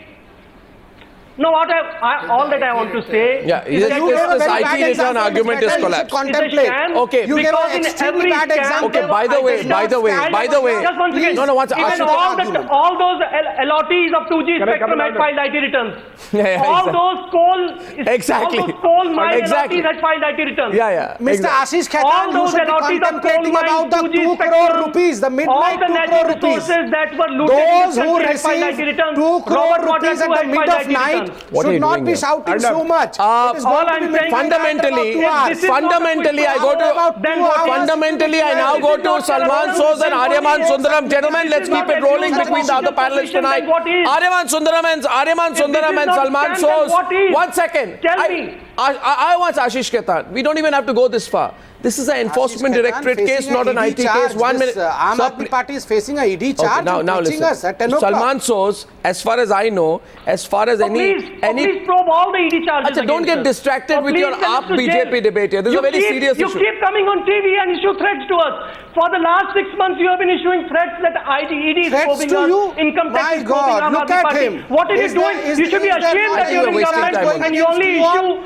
No, all that I want to say. Yeah, this IT return argument is collapsed. Okay, you gave an extremely bad example. Okay, by the way. Just once again. No, once all those allottees of 2G spectrum had filed IT returns. All those coal mine allottees had filed IT returns. Mr. Ashish Khetan, you should be contemplating about the 2 crore rupees, the midnight 2 crore rupees. That were looted those who received 2 crore rupees at the mid of night should not be shouting so much. Fundamentally, I now go to Salman Soz and Aryaman Sundaram. Gentlemen, let's keep it rolling between the other panelists tonight. Aryaman Sundaram and Salman Soz. 1 second. Tell me. I want Ashish Khetan. We don't even have to go this far. This is an enforcement directorate case, not an IT case. 1 minute. Aam Aadmi Party is facing a ED charge. Okay, now listen. Salman Soz, as far as I know, as far as please probe all the ED charges. Don't get distracted with your AAP BJP debate here. This is a very serious issue. You keep coming on TV and issue threats to us. For the last 6 months, you have been issuing threats that ED is probing us. Income tax is probing Aam Aadmi Party. What are you doing? You should be ashamed that you're in government and you only issue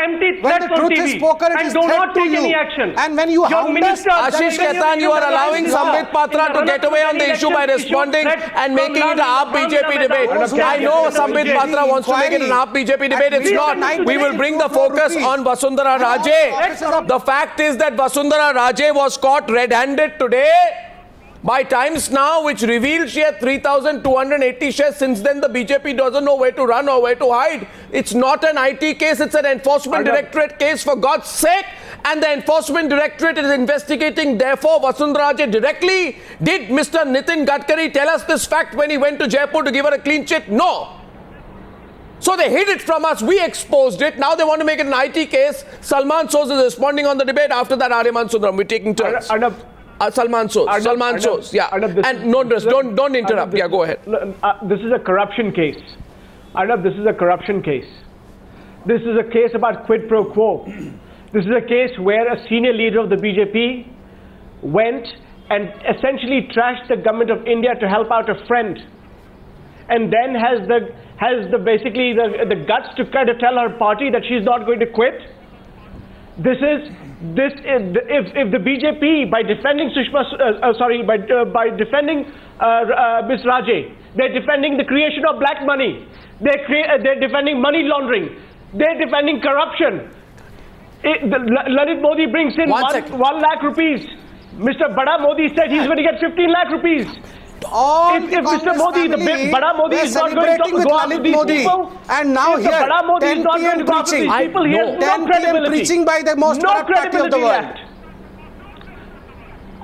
empty threats on TV and do not take any action. And when you Ashish Khetan, you are allowing Sambit Patra to get away on the issue by responding and making it an AAP BJP debate. I know Sambit Patra wants to make it an AAP BJP debate. It's not. We will bring the focus on Vasundhara Raje. The fact is that Vasundhara Raje was caught red-handed today by Times Now, which revealed she had 3,280 shares. Since then, the BJP doesn't know where to run or where to hide. It's not an IT case, it's an enforcement directorate case, for God's sake. And the enforcement directorate is investigating, therefore, Vasundhara Raje directly. Did Mr. Nitin Gadkari tell us this fact when he went to Jaipur to give her a clean chit? No. So they hid it from us. We exposed it. Now they want to make it an IT case. Salman Soz is responding on the debate. After that, Aryaman Sundaram. We're taking turns. Salman Soz. Yeah. And no, don't interrupt. Yeah, go ahead. This is a corruption case. Arnab, this is a corruption case. This is a case about quid pro quo. This is a case where a senior leader of the BJP went and essentially trashed the government of India to help out a friend, and then has basically the guts to kind of tell her party that she's not going to quit. If the BJP, by defending by defending Ms. Raje, they're defending the creation of black money. They're defending money laundering. They're defending corruption. Lalit Modi brings in 1 lakh rupees. Mr. Bada Modi said he's going to get 15 lakh rupees. If Mr. Modi, the Bada Modi is not going to go after these people, and now here, 10 p.m. preaching, 10 p.m. preaching by the most corrupt party of the world.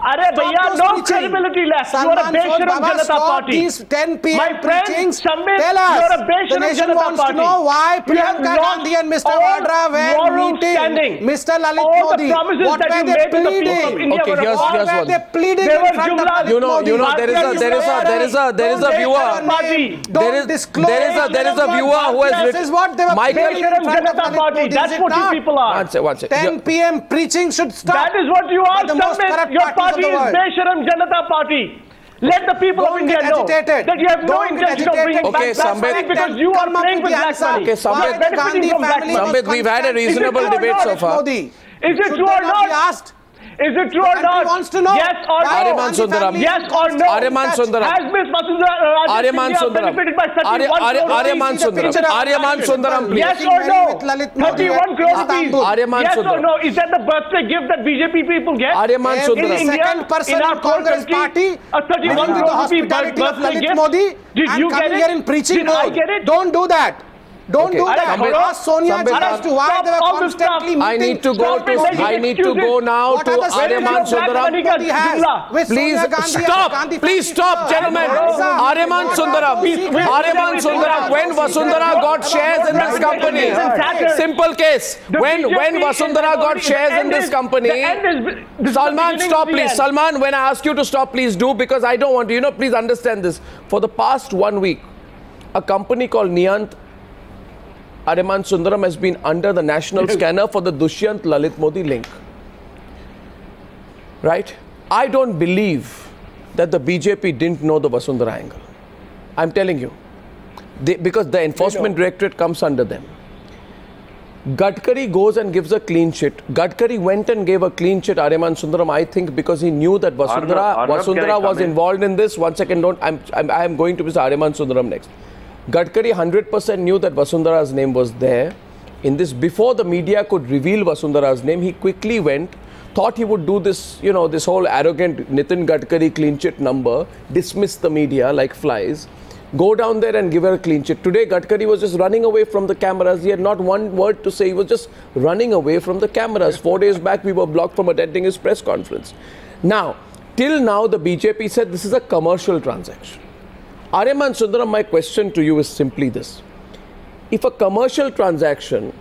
No credibility left. You are a Besharam Janata Party. These 10 p.m. preachings, Sambit, tell us. You are a Besharam the nation Janata wants Party. to know why Priyanka Gandhi and Mr. Vadra were meeting Mr. Lalit Modi. What were they pleading? Okay, here's one. Were they pleading in front of Lalit Modi? There is a viewer. There is a viewer who has written. This is what they were pleading in front of Lalit Modi. That's what you people are. One second. 10 p.m. preaching should stop. That is what you are, Sambit. Your party is Besharam Janata Party. Let the people of India know that you have no intention of bringing back black money because you are playing with black money. Okay, Sambit, we've had a reasonable debate so far. Is it true or not? Is it true or not? Wants to know. Yes or no? Aryaman Sundaram. Yes or no? Aryaman Sundaram. Has Ms. Vasundhara Raje benefited by 31 crore rupees? Aryaman Sundaram, please. Yes or no? 31 crore rupees. Yes or no? Is that the birthday gift that BJP people get? Aryaman Sundaram. In India, in our Congress party, a 31 crore rupee birthday gift. Did you get it? Did I get it? Don't do that. Don't do that. Ask Sonia as to why they were constantly meeting. I need to go now to Aryaman Sundaram. Please stop, gentlemen. Aryaman Sundaram. When Vasundhara got shares in this company, simple case. When Vasundhara got shares in this company, Salman, stop please. Salman, when I ask you to stop, please do, because I don't want to. Please understand this. For the past 1 week, a company called Niyant Aryaman Sundaram has been under the national scanner for the Dushyant Lalit Modi link. Right? I don't believe that the BJP didn't know the Vasundhara angle. I'm telling you. because the enforcement directorate comes under them. Gadkari goes and gives a clean sheet. Gadkari went and gave a clean sheet, Aryama and Sundaram, I think, because he knew that Vasundhara was involved in this. 1 second, I am going to Mr. Aryama and Sundaram next. Gadkari 100% knew that Vasundhara's name was there. In this, before the media could reveal Vasundhara's name, he quickly went, thought he would do this, you know, this whole arrogant Nitin Gadkari clean sheet number, dismiss the media like flies, go down there and give her a clean sheet. Today, Gadkari was just running away from the cameras. He had not one word to say. He was just running away from the cameras. 4 days back, we were blocked from attending his press conference. Now, till now, the BJP said this is a commercial transaction. Aryama and Sundaram, my question to you is simply this. If a commercial transaction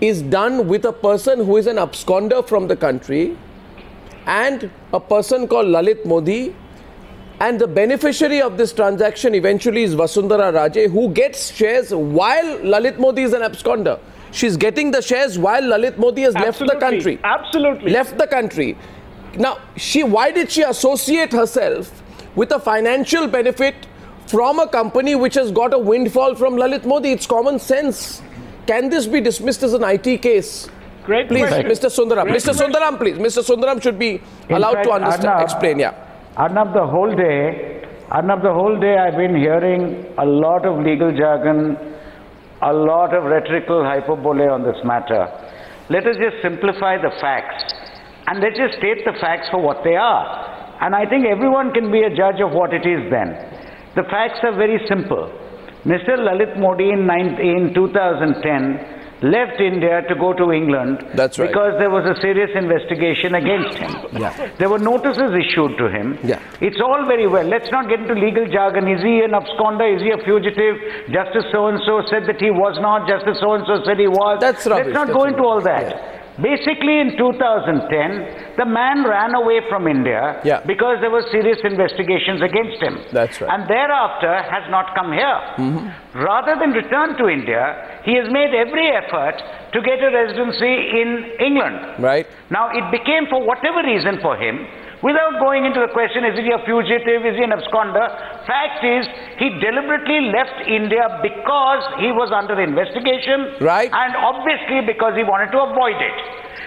is done with a person who is an absconder from the country and a person called Lalit Modi, and the beneficiary of this transaction eventually is Vasundhara Raje, who gets shares while Lalit Modi is an absconder. She's getting the shares while Lalit Modi has left the country. Absolutely. Left the country. Now, why did she associate herself with a financial benefit from a company which has got a windfall from Lalit Modi? It's common sense. Can this be dismissed as an IT case? Great please, question. Mr. Sundaram. Great Mr. Sundaram, please. Mr. Sundaram should be allowed to understand, explain. Yeah. Arnab, the whole day I've been hearing a lot of legal jargon, a lot of rhetorical hyperbole on this matter. Let us just simplify the facts and let's just state the facts for what they are. And I think everyone can be a judge of what it is then. The facts are very simple. Mr. Lalit Modi in 2010 left India to go to England. That's right. Because there was a serious investigation against him. Yeah. There were notices issued to him. Yeah. It's all very well. Let's not get into legal jargon. Is he an absconder? Is he a fugitive? Justice so-and-so said that he was not. Justice so-and-so said he was. That's rubbish. Let's not go into all that. Yeah. Basically, in 2010, the man ran away from India because there were serious investigations against him. That's right. And thereafter has not come here. Rather than return to India, he has made every effort to get a residency in England. Right. Now, it became, for whatever reason for him, without going into the question, is he a fugitive, is he an absconder? Fact is, he deliberately left India because he was under investigation. Right. And obviously because he wanted to avoid it.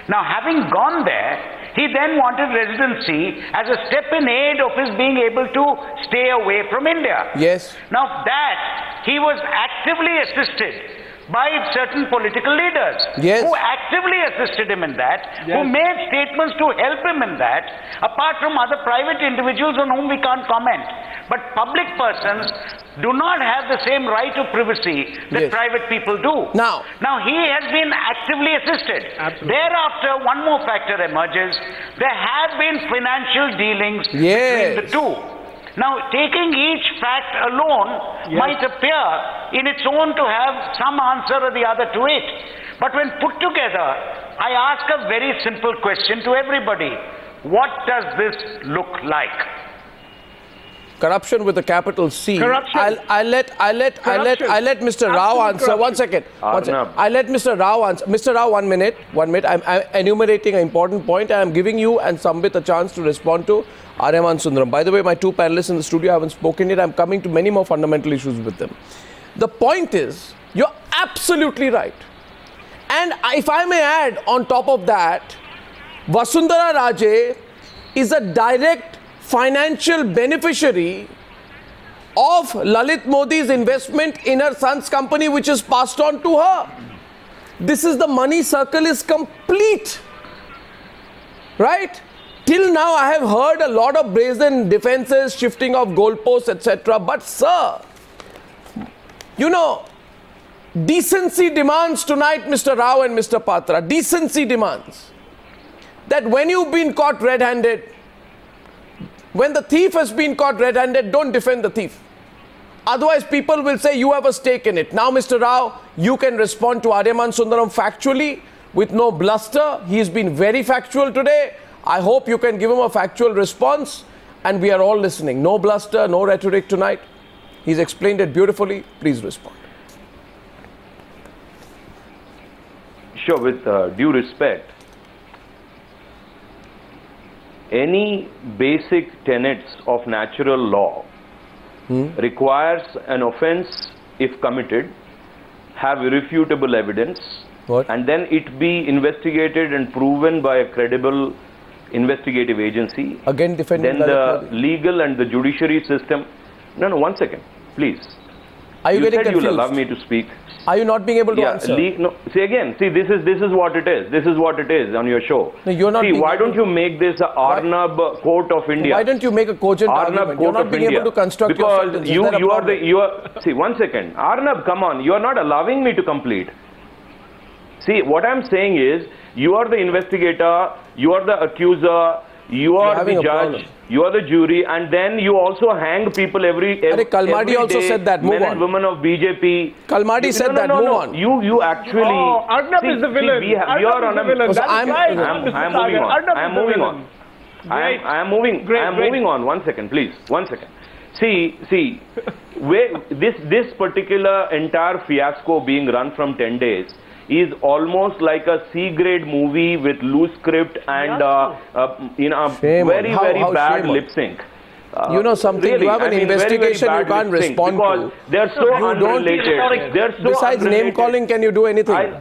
Now, having gone there, he then wanted residency as a step in aid of his being able to stay away from India. Yes. Now, that he was actively assisted by certain political leaders who actively assisted him in that, who made statements to help him in that, apart from other private individuals on whom we can't comment. But public persons do not have the same right of privacy that private people do. Now he has been actively assisted. Absolutely. Thereafter, one more factor emerges. There have been financial dealings between the two. Now, taking each fact alone might appear in its own to have some answer or the other to it. But when put together, I ask a very simple question to everybody. What does this look like? Corruption with a capital C. Corruption. I'll let Mr. Rao answer. 1 second. I'll let Mr. Rao answer. Mr. Rao, 1 minute. 1 minute. I'm enumerating an important point. I'm giving you and Sambit a chance to respond to Aryama and Sundaram. By the way, my two panelists in the studio haven't spoken yet. I'm coming to many more fundamental issues with them. The point is, you're absolutely right. And if I may add on top of that, Vasundhara Raje is a direct financial beneficiary of Lalit Modi's investment in her son's company, which is passed on to her. This is the money circle is complete. Right? Till now, I have heard a lot of brazen defenses, shifting of goalposts, etc. But, sir, you know, decency demands tonight, Mr. Rao and Mr. Patra, decency demands that when you've been caught red-handed, when the thief has been caught red-handed, don't defend the thief. Otherwise, people will say you have a stake in it. Now, Mr. Rao, you can respond to Aryama and Sundaram factually with no bluster. He's been very factual today. I hope you can give him a factual response, and we are all listening. No bluster, no rhetoric tonight. He's explained it beautifully. Please respond. Sure, with due respect, any basic tenets of natural law requires an offence, if committed, have irrefutable evidence, and then it be investigated and proven by a credible investigative agency. Again, defending then the legal and the judiciary system. No, 1 second, please. Are you getting said confused? You'll allow me to speak. Are you not being able to answer? No, see this is what it is. This is what it is on your show. No, you're not. See, why don't you make this a Arnab court of India? Why don't you make a cogent argument? You're not being able to construct your sentence. Because see, 1 second. Arnab, come on. You are not allowing me to complete. See, what I'm saying is, you are the investigator, you are the accuser, you are the judge, you are the jury, and then you also hang people every Kalmadi also day, said that. Move men on. and women of BJP. Kalmadi said that. Move on. You actually. Oh, Arnab is the villain. Arnab is the villain. I'm moving on. I'm moving on. I am moving on. 1 second, please. 1 second. See, where this particular entire fiasco being run from 10 days is almost like a C-grade movie with loose script and very bad lip sync. You know something, really, you have an investigation you can't respond to. They're so unrelated. Besides name calling, can you do anything?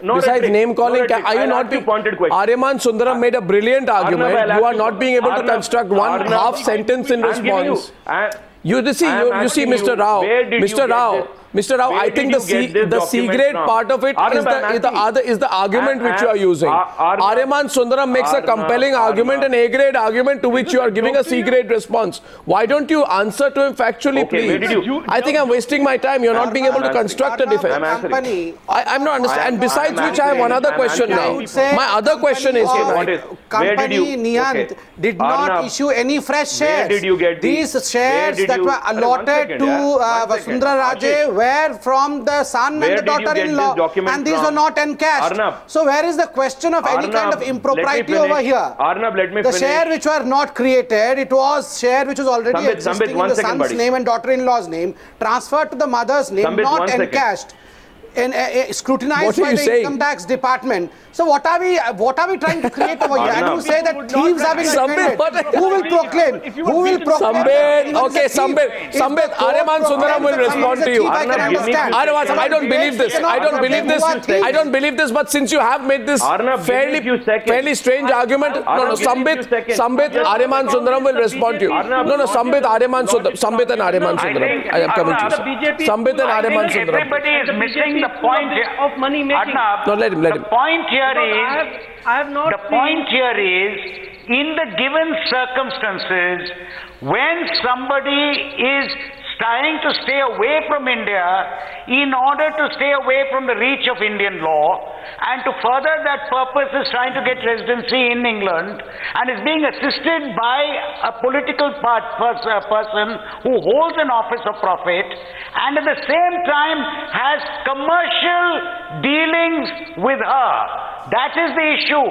Besides name calling, are you not being... Aryama Sundaram made a brilliant argument. You are not being able to construct one half sentence in response. You see, Mr. Rao, I think the C-grade part of it is the argument which you are using. Aryama Sundaram makes a compelling argument, an A-grade argument to which you are giving a C-grade response. Why don't you answer to him factually, please? I think I'm wasting my time. You're not being able to construct a defense. I'm not understanding. And besides which, I have one other question now. My other question is... Company Niyant did not issue any fresh shares. Where did you get these shares that were allotted to Vasundhara Raje were from the son and the daughter-in-law, and these were not encashed. Arnab, so where is the question of any kind of impropriety over here? Arnab, let me the finish. Share which were not created, it was share which was already existing in the son's name and daughter-in-law's name, transferred to the mother's name, not encashed. And scrutinized by the income tax department. So what are we trying to create over here? And you say that thieves have been defended. Who will proclaim? Who will proclaim? Sambit, Aryama Sundaram will respond to you. Aryama, I don't believe this. I don't believe this. But since you have made this fairly strange argument, Sambit, Aryama Sundaram will respond to you. Sambit, Sambit and Aryama Sundaram. I am coming to you. Sambit and Aryama Sundaram. Everybody is missing the point of money making. No, let him. The point here is, in the given circumstances, when somebody is trying to stay away from India in order to stay away from the reach of Indian law, and to further that purpose is trying to get residency in England and is being assisted by a political person who holds an office of profit and at the same time has commercial dealings with her. That is the issue.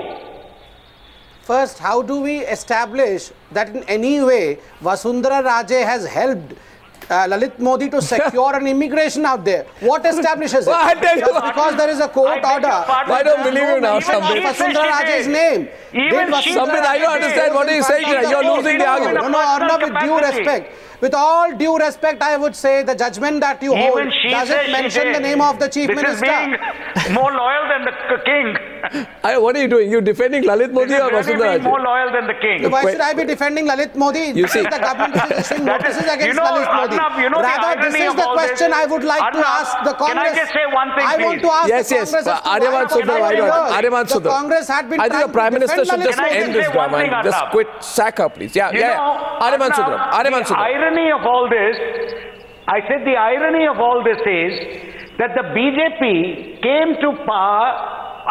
First, how do we establish that in any way Vasundhara Raje has helped Lalit Modi to secure an immigration out there? What establishes it? Just because there is a court order. I don't believe you now, Sambit. Vasundhara Raje's name. Sambit, I don't understand what he's saying. You're losing the argument. No, Arnab, with due respect. With all due respect, I would say the judgment that you hold doesn't mention the name of the chief minister. This is being more loyal than the king. What are you doing? You defending Lalit Modi or Vasundhara Raje? More loyal than the king. So why should I be defending Lalit Modi? You see, the government is issuing notices against Lalit Modi. Rather, this is the question I would like to ask the Congress. Can I just say one thing, I want to ask the Congress. Aryama Sundaram. The Congress had been. I think the Prime Minister should just end this drama and just quit. Sack her, please. Aryama Sundaram. The irony of all this, I said the irony of all this is that the BJP came to power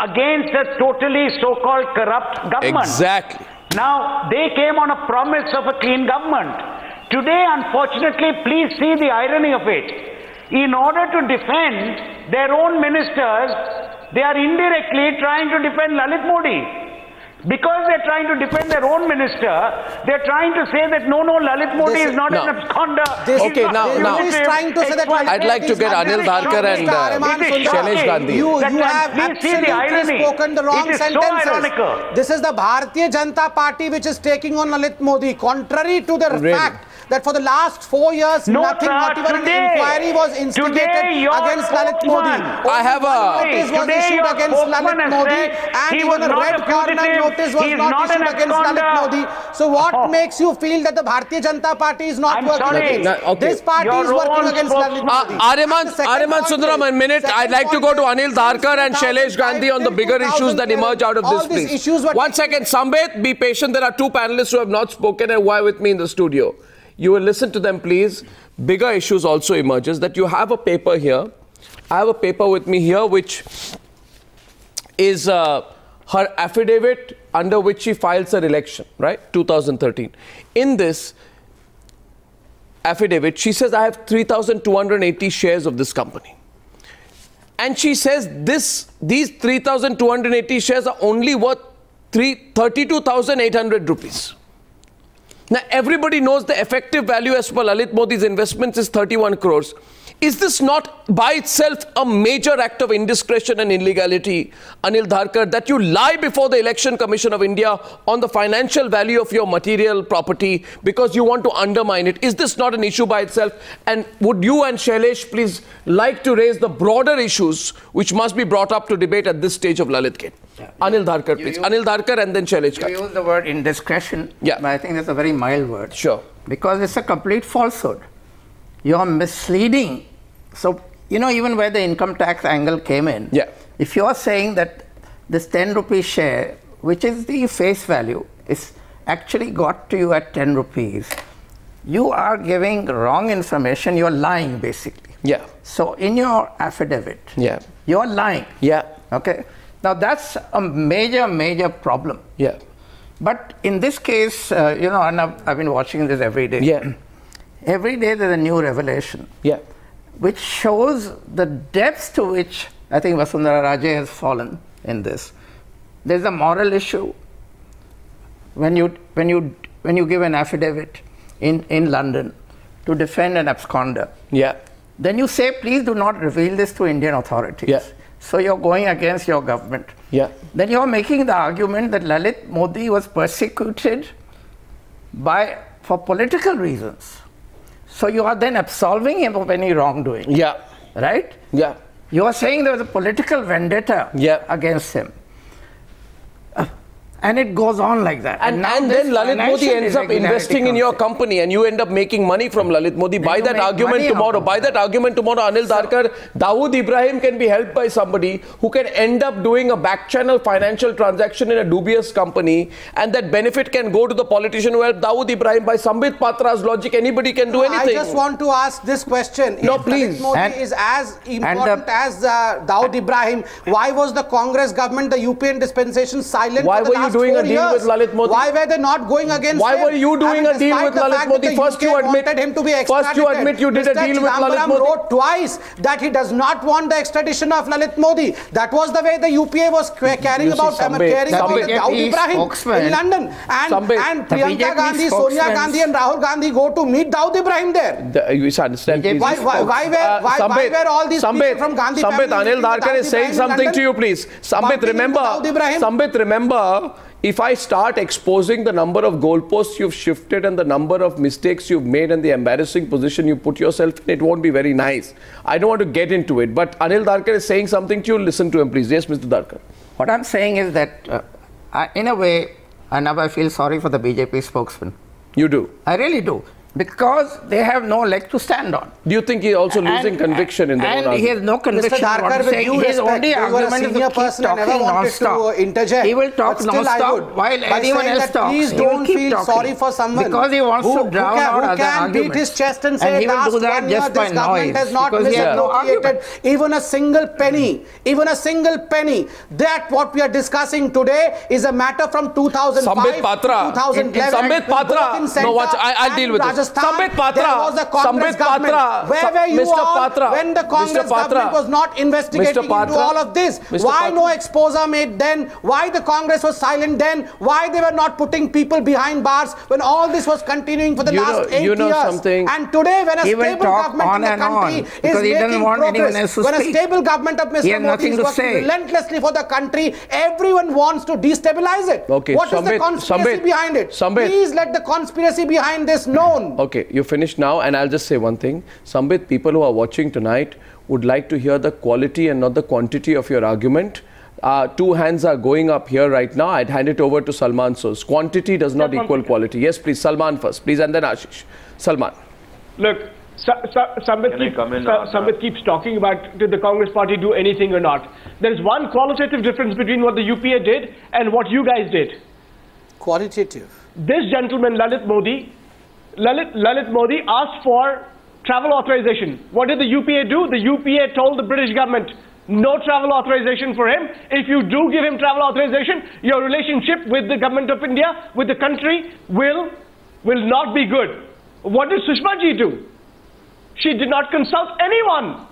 against a totally so-called corrupt government. Exactly. Now, they came on a promise of a clean government. Today, unfortunately, please see the irony of it. In order to defend their own ministers, they are indirectly trying to defend Lalit Modi. Because they're trying to defend their own minister, they're trying to say that no, Lalit Modi is not an absconder. Okay, now, I'd like to get Anil, Dharker and Shailesh Gandhi. You have absolutely spoken the wrong sentences. This is the Bharatiya Janata Party which is taking on Lalit Modi, contrary to the fact that for the last 4 years, nothing, not even an inquiry was instigated against Lalit Modi. I have a notice was issued against Lalit Modi, and even a red corner notice was not issued against Lalit Modi. So what makes you feel that the Bharatiya Janata Party is not working against? This party is working against Lalit Modi. Aryaman Sundaram, a minute. I'd like to go to Anil Dharker and Shailesh Gandhi on the bigger issues that emerge out of this, please. 1 second, Sambit, be patient. There are two panelists who have not spoken and who are with me in the studio. You will listen to them, please. Bigger issues also emerges that you have a paper here. I have a paper with me here, which is her affidavit under which she files her election, right? 2013. In this affidavit, she says, I have 3,280 shares of this company. And she says these 3,280 shares are only worth 32,800 rupees. Now, everybody knows the effective value as per Lalit Modi's investments is 31 crores. Is this not by itself a major act of indiscretion and illegality, Anil Dharker, that you lie before the Election Commission of India on the financial value of your material property because you want to undermine it? Is this not an issue by itself? And would you and Shailesh please like to raise the broader issues which must be brought up to debate at this stage of Lalit case? Yeah. Anil Dharker, please. Anil Dharker and then Shailesh. You use the word indiscretion, but I think that's a very mild word. Sure. Because it's a complete falsehood. You're misleading. So, you know, even where the income tax angle came in, if you're saying that this 10 rupee share, which is the face value, is actually got to you at 10 rupees, you are giving wrong information. You're lying, basically. Yeah. So, in your affidavit, you're lying. Yeah. Okay. Now, that's a major, major problem. Yeah. But in this case, you know, Arnab, I've been watching this every day. Yeah. Every day there's a new revelation. Yeah. Which shows the depths to which I think Vasundhara Raje has fallen in this. There's a moral issue. When you give an affidavit in London to defend an absconder, then you say, please do not reveal this to Indian authorities. So you're going against your government. Then you're making the argument that Lalit Modi was persecuted for political reasons. So you are then absolving him of any wrongdoing. Right? You are saying there was a political vendetta against him. And it goes on like that. And then Lalit Modi ends up investing in your company and you end up making money from Lalit Modi. By that argument tomorrow, Anil Dharker, Dawood Ibrahim can be helped by somebody who can end up doing a back channel financial transaction in a dubious company, and that benefit can go to the politician who helped Dawood Ibrahim. By Sambit Patra's logic, anybody can do anything. I just want to ask this question. No, if please. Lalit Modi is as important as Dawood Ibrahim, why was the Congress government, the UPN dispensation, silent for the last doing a deal with Lalit Modi? Why were they not going against him? Why were you doing a deal with Lalit Modi? First you admit you did a deal with Lalit Modi. Wrote twice that he does not want the extradition of Lalit Modi. That was the way the UPA was caring about Dawood Ibrahim in London. And Priyanka Gandhi, Sonia Gandhi and Rahul Gandhi go to meet Dawood Ibrahim there. You understand, please. Why were all these people from Gandhi family? Anil Dharker is saying something to you, please. Sambit, remember, if I start exposing the number of goalposts you've shifted and the number of mistakes you've made and the embarrassing position you put yourself in, it won't be very nice. I don't want to get into it. But Anil Dharker is saying something to you. Listen to him, please. Yes, Mr. Dharker. What I'm saying is that, in a way, Arnab, I feel sorry for the BJP spokesman. You do? I really do. Because they have no leg to stand on. Do you think he's also losing conviction in the own argument? And he has no conviction. Mr. Dharker, with due respect, you were a senior person and never wanted to interject. He will talk non-stop while anyone else talks. Please don't feel sorry for someone because he wants to drown out other arguments. Who can beat his chest and say, last 1 year this government has not misappropriated even a single penny. Even a single penny. That what we are discussing today is a matter from 2005 Sambit Patra. to 2011. Sambit Patra. No, watch, I'll deal with this. Sambit Patra. Sambit Patra. Where were you all when the Congress government was not investigating into all of this? Why no expose made then? Why the Congress was silent then? Why they were not putting people behind bars when all this was continuing for the last 8 years? And today when a stable government in the country is making progress, when a stable government of Mr. Modi is working relentlessly for the country, everyone wants to destabilize it. What is the conspiracy behind it? Please let the conspiracy behind this known. wrong. Okay, you finished now, and I'll just say one thing. Sambit, people who are watching tonight would like to hear the quality and not the quantity of your argument. Two hands are going up here right now. I'd hand it over to Salman. So quantity does not equal quality. Yes, please, Salman first, please, and then Ashish. Salman. Look, Sambit keeps talking about did the Congress party do anything or not. There is one qualitative difference between what the UPA did and what you guys did. Qualitative. This gentleman, Lalit Modi asked for travel authorization. What did the UPA do? The UPA told the British government, no travel authorization for him. If you do give him travel authorization, your relationship with the government of India, with the country, will not be good. What did Sushma ji do? She did not consult anyone.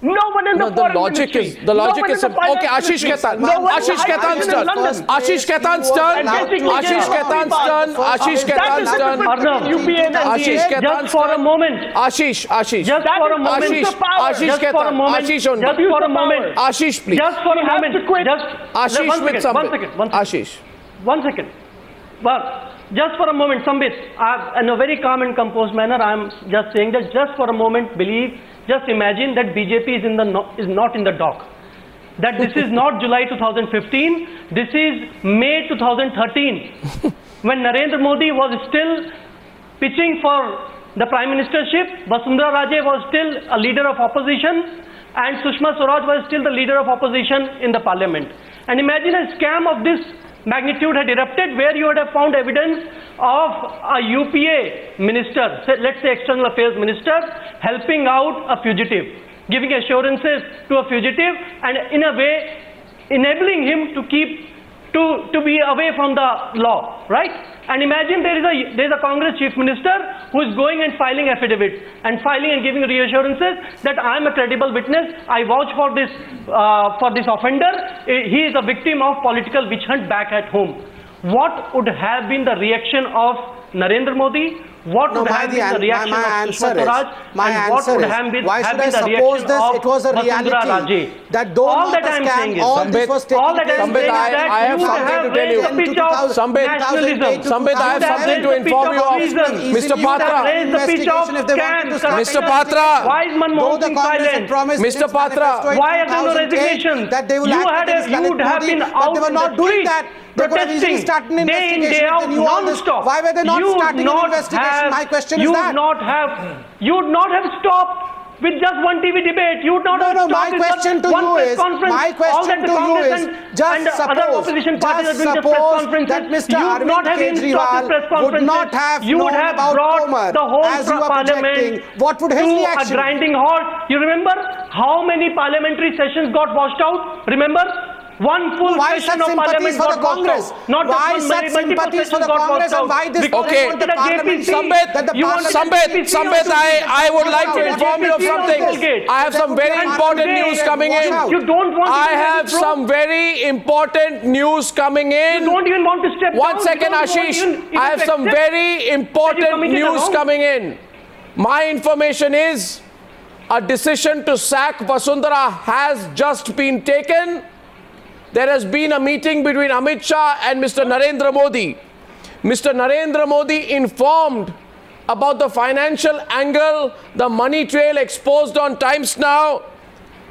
No one in the foreign ministry. The logic is okay. Ashish Khetan. Ashish Khetan's turn. Ashish Khetan's turn. Ashish Khetan's turn. Ashish Khetan's turn. Ashish Khetan's just for a moment. Ashish. Just for a moment. Ashish Khetan. Ashish only. Just for a moment. Ashish, please. Just for a moment. Ashish with Sambit. Ashish. 1 second. Well, just for a moment, Sambit, in a very calm and composed manner, I am just saying that just for a moment, just imagine that BJP is not in the dock. That this is not July 2015, this is May 2013. When Narendra Modi was still pitching for the Prime Ministership, Vasundhara Raje was still a leader of opposition, and Sushma Swaraj was still the leader of opposition in the parliament. And imagine a scam of this magnitude had erupted, where you would have found evidence of a UPA minister, let's say External Affairs Minister, helping out a fugitive, giving assurances to a fugitive, and in a way enabling him to be away from the law, right? And imagine there is a Congress Chief Minister who is going and filing affidavits and giving reassurances that I am a credible witness, I vouch for this offender, he is a victim of political witch hunt back at home. What would have been the reaction of Narendra Modi? What would have been the reaction of Sushma Swaraj? And what would have been the reaction of Vasundhara Raje? That all that I am saying is, I have something to tell you. Sambit, I have something to inform you of. Mr. Patra. Mr. Patra. Why is Manmohan Singh silent? Mr. Patra. Why are there no resignations? You would have been out in the street protesting day in, day out, non-stop. Why were they not starting an investigation? My question is that. You would not have stopped with just one TV debate. You would not have stopped my question to you is, just suppose that Mr. Arvind Kejriwal would not have known about Kumar as you are projecting. What would his reaction? A grinding halt. You remember how many parliamentary sessions got washed out? Remember? One full session of parliament got washed out. Not why such sympathies for the Congress and why this? Okay, Sambit, I would like to inform you of something. I have some very important news coming in. You don't want. I have some very important news coming in. You don't even want to step down. 1 second, Ashish. I have some very important news coming in. My information is a decision to sack Vasundhara has just been taken. There has been a meeting between Amit Shah and Mr. Narendra Modi. Mr. Narendra Modi informed about the financial angle, the money trail exposed on Times Now,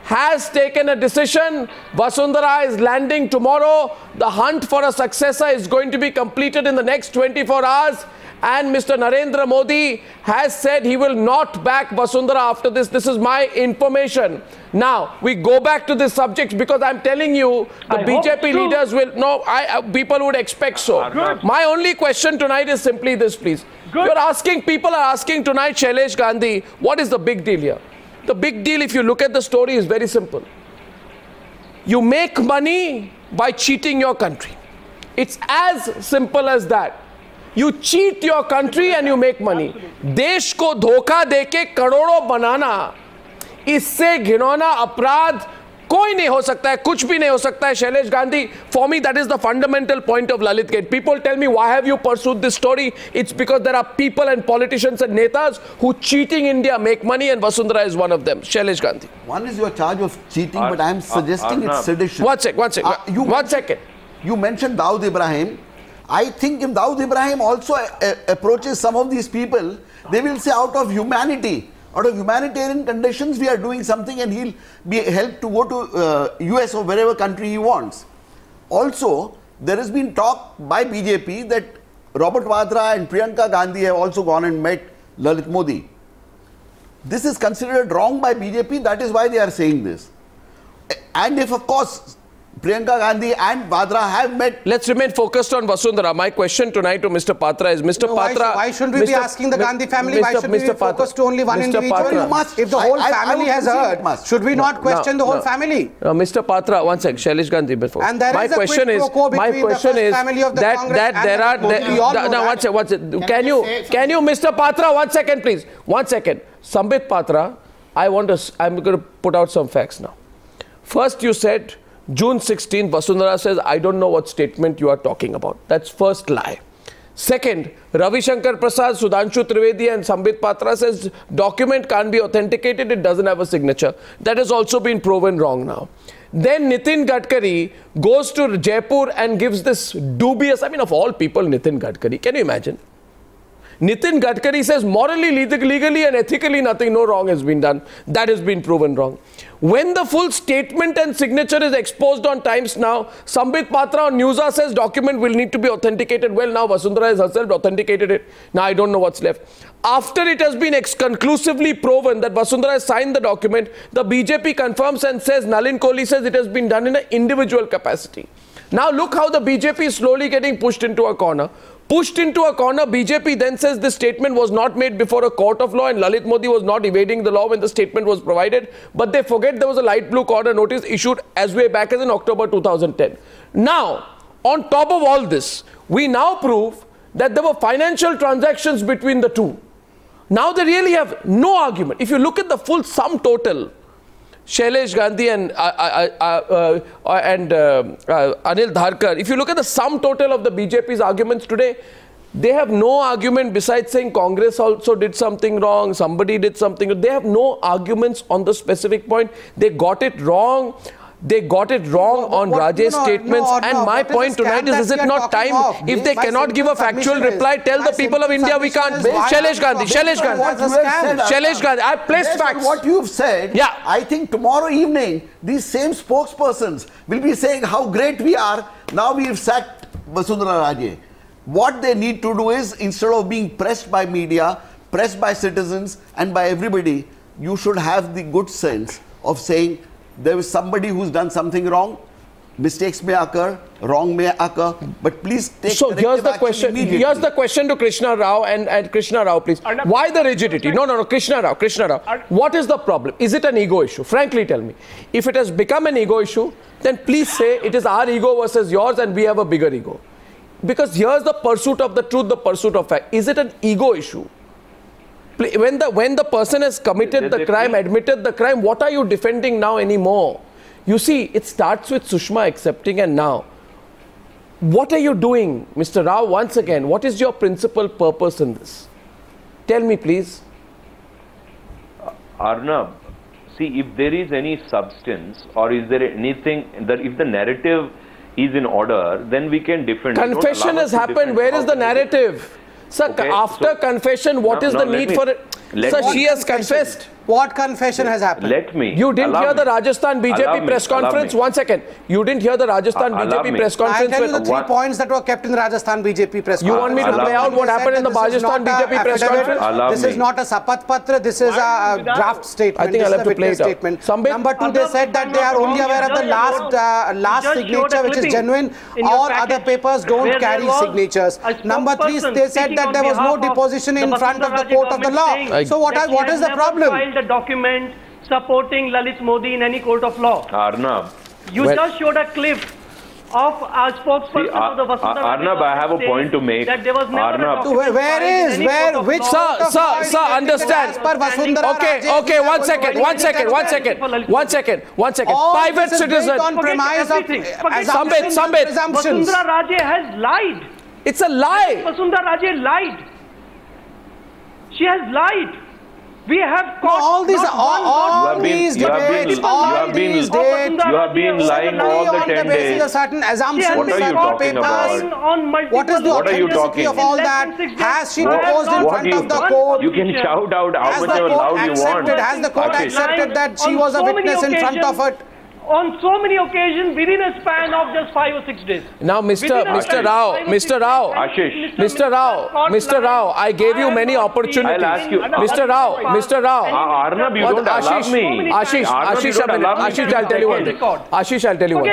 has taken a decision. Vasundhara is landing tomorrow. The hunt for a successor is going to be completed in the next 24 hours. And Mr. Narendra Modi has said he will not back Vasundhara after this. This is my information. Now, we go back to this subject because I'm telling you, the BJP leaders will... No, people would expect so. My only question tonight is simply this, please. People are asking tonight, Shailesh Gandhi, what is the big deal here? The big deal, if you look at the story, is very simple. You make money by cheating your country. It's as simple as that. You cheat your country and you make money. देश को धोखा देके करोड़ों बनाना, इससे घिनौना अपराध कोई नहीं हो सकता है, कुछ भी नहीं हो सकता है. Shailesh Gandhi, for me that is the fundamental point of Lalit Gate. People tell me, why have you pursued this story? It's because there are people and politicians and netas who cheating India make money, and Vasundhara is one of them. Shailesh Gandhi. One is your charge of cheating, but I am suggesting it's sedition. One second. You mentioned Dawood Ibrahim. I think if Dawood Ibrahim also approaches some of these people, they will say out of humanity, out of humanitarian conditions, we are doing something, and he'll be helped to go to US or wherever country he wants. Also, there has been talk by BJP that Robert Vadra and Priyanka Gandhi have also gone and met Lalit Modi. This is considered wrong by BJP, that is why they are saying this. And if, of course, Priyanka Gandhi and Vadra have met. Let's remain focused on Vasundhara. My question tonight to Mr. Patra is, Mr. Patra... Why shouldn't we be asking the Gandhi family? Why should we be focused to only one individual? If the whole family has heard, should we not question the whole family? Mr. Patra, one second. Shailesh Gandhi before. And there is a quid pro quo between the first family of the Congress and the now, one second. Can you, Mr. Patra, 1 second, please. 1 second. Sambit Patra, I'm going to put out some facts now. First, you said June 16th, Vasundhara says, I don't know what statement you are talking about. That's first lie. Second, Ravi Shankar Prasad, Sudhanshu Trivedi and Sambit Patra says document can't be authenticated, it doesn't have a signature. That has also been proven wrong now. Then Nitin Gadkari goes to Jaipur and gives this dubious, I mean of all people, Nitin Gadkari, can you imagine? Nitin Gadkari says morally, legally and ethically nothing, no wrong has been done. That has been proven wrong. When the full statement and signature is exposed on Times Now, Sambit Patra on Newshour says document will need to be authenticated. Well, now Vasundhara has herself authenticated it. Now I don't know what's left. After it has been conclusively proven that Vasundhara has signed the document, the BJP confirms and says, Nalin Kohli says it has been done in an individual capacity. Now look how the BJP is slowly getting pushed into a corner. Pushed into a corner, BJP then says this statement was not made before a court of law and Lalit Modi was not evading the law when the statement was provided. But they forget there was a light blue corner notice issued as way back as in October 2010. Now, on top of all this, we now prove that there were financial transactions between the two. Now they really have no argument. If you look at the full sum total, Shailesh Gandhi and Anil Dharker, if you look at the sum total of the BJP's arguments today, they have no argument besides saying Congress also did something wrong, somebody did something wrong. They have no arguments on the specific point. They got it wrong. They got it wrong on Raje's statements. And my point tonight is it not time? If they cannot give a factual reply, tell the people of India we can't. Shailesh Gandhi, I placed facts. What you've said, yeah. I think tomorrow evening, these same spokespersons will be saying how great we are. Now we've sacked Vasundhara Raje. What they need to do is, instead of being pressed by media, pressed by citizens and by everybody, you should have the good sense of saying, there is somebody who's done something wrong, mistakes may occur, wrong may occur, but please take so here's the question. Here's the question to Krishna Rao and Krishna Rao, please. Why the rigidity? No, Krishna Rao. What is the problem? Is it an ego issue? Frankly, tell me. If it has become an ego issue, then please say it is our ego versus yours and we have a bigger ego. Because here's the pursuit of the truth, the pursuit of fact. Is it an ego issue? When the person has committed the crime, admitted the crime, what are you defending now anymore? You see, it starts with Sushma accepting, and now, what are you doing, Mr. Rao? Once again, what is your principal purpose in this? Tell me, please. Arnab, see, if there is any substance or is there anything that if the narrative is in order, then we can defend. Confession has happened. Where is the narrative? Sir, okay, after confession, what is the need for it? Sir, she has confessed. What confession has happened? Let me. You didn't hear the Rajasthan BJP press conference? 1 second. You didn't hear the Rajasthan BJP press conference? I'll tell you the 3 points that were kept in the Rajasthan BJP press conference. You want me to play out what happened in the Rajasthan BJP press conference? This is not a Sapat Patra, this is a draft statement. I think I'll have to play it out. Number 2, they said that they are only aware of the last signature, which is genuine. All other papers don't carry signatures. Number 3, they said that there was no deposition in front of the court of the law. So what is the problem? Filed a document supporting Lalit Modi in any court of law. Arnab. You just showed a clip of a spokesperson of the Vasundhara Raje. Arnab, I have a point to make. That there was never Sir, understand. Okay, 1 second. Private citizen. Sambit. Vasundhara Raje has lied. It's a lie. Vasundhara Raje lied. She has lied. We have caught all these debates, you have been lying all the 10 days. A certain assumption. What are you talking about? What is the authenticity of all that? Has she proposed in front of the court? You can shout out how much loud you want. Has the court accepted that she was a witness in front of it? On so many occasions within a span of just 5 or 6 days. Now, Mr. Rao, I gave you many opportunities. I'll ask you. Mr. Rao. Arnab, you don't allow me. Ashish, I'll tell you one thing. Ashish, I'll tell you one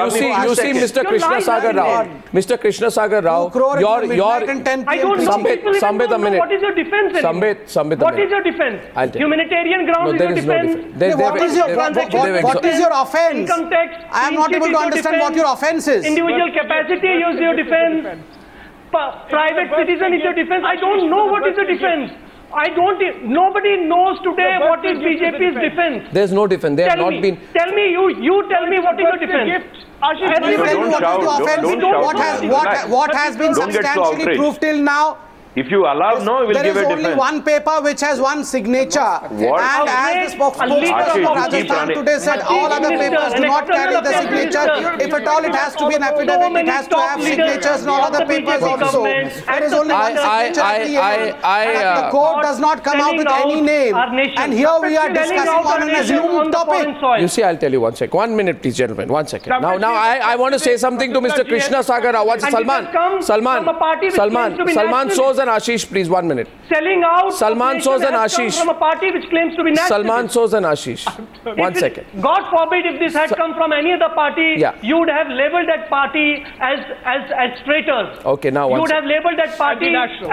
thing. You see, Mr. Krishna Sagar Rao. Mr. Krishna Sagar Rao, Sambit, a minute. What is your defense? Sambit, what is your defense? Humanitarian grounds is your defense? What is your offense? Income tax. I am not able to understand what your offense is. Individual capacity is your defense. Private citizen is your defense. I don't know what is the defense. Nobody knows today what is BJP's defense. There's no defense. They have not been. Tell me, you tell me what is your defense. What has been substantially proved till now? If you allow, no, we will give a defense. There is only one paper which has one signature. What? And as the spokesperson of Rajasthan today said, all other papers do not carry the signature. If at all it has to be an affidavit, it has to have signatures and all other papers also. There is only one signature at the end. The court does not come out with any name. And here we are discussing on an assumed topic. You see, I'll tell you one second. 1 minute, please, gentlemen. 1 second. Now, I want to say something to Mr. Krishna Sagar Rao. Salman shows and Ashish, please, 1 minute. Selling out Salman Soz and Ashish. From a party which claims to be national. Salman Soz and Ashish. 1 second. God forbid if this had come from any other party, you would have labelled that party as traitors. Okay, now you would have labelled that party as a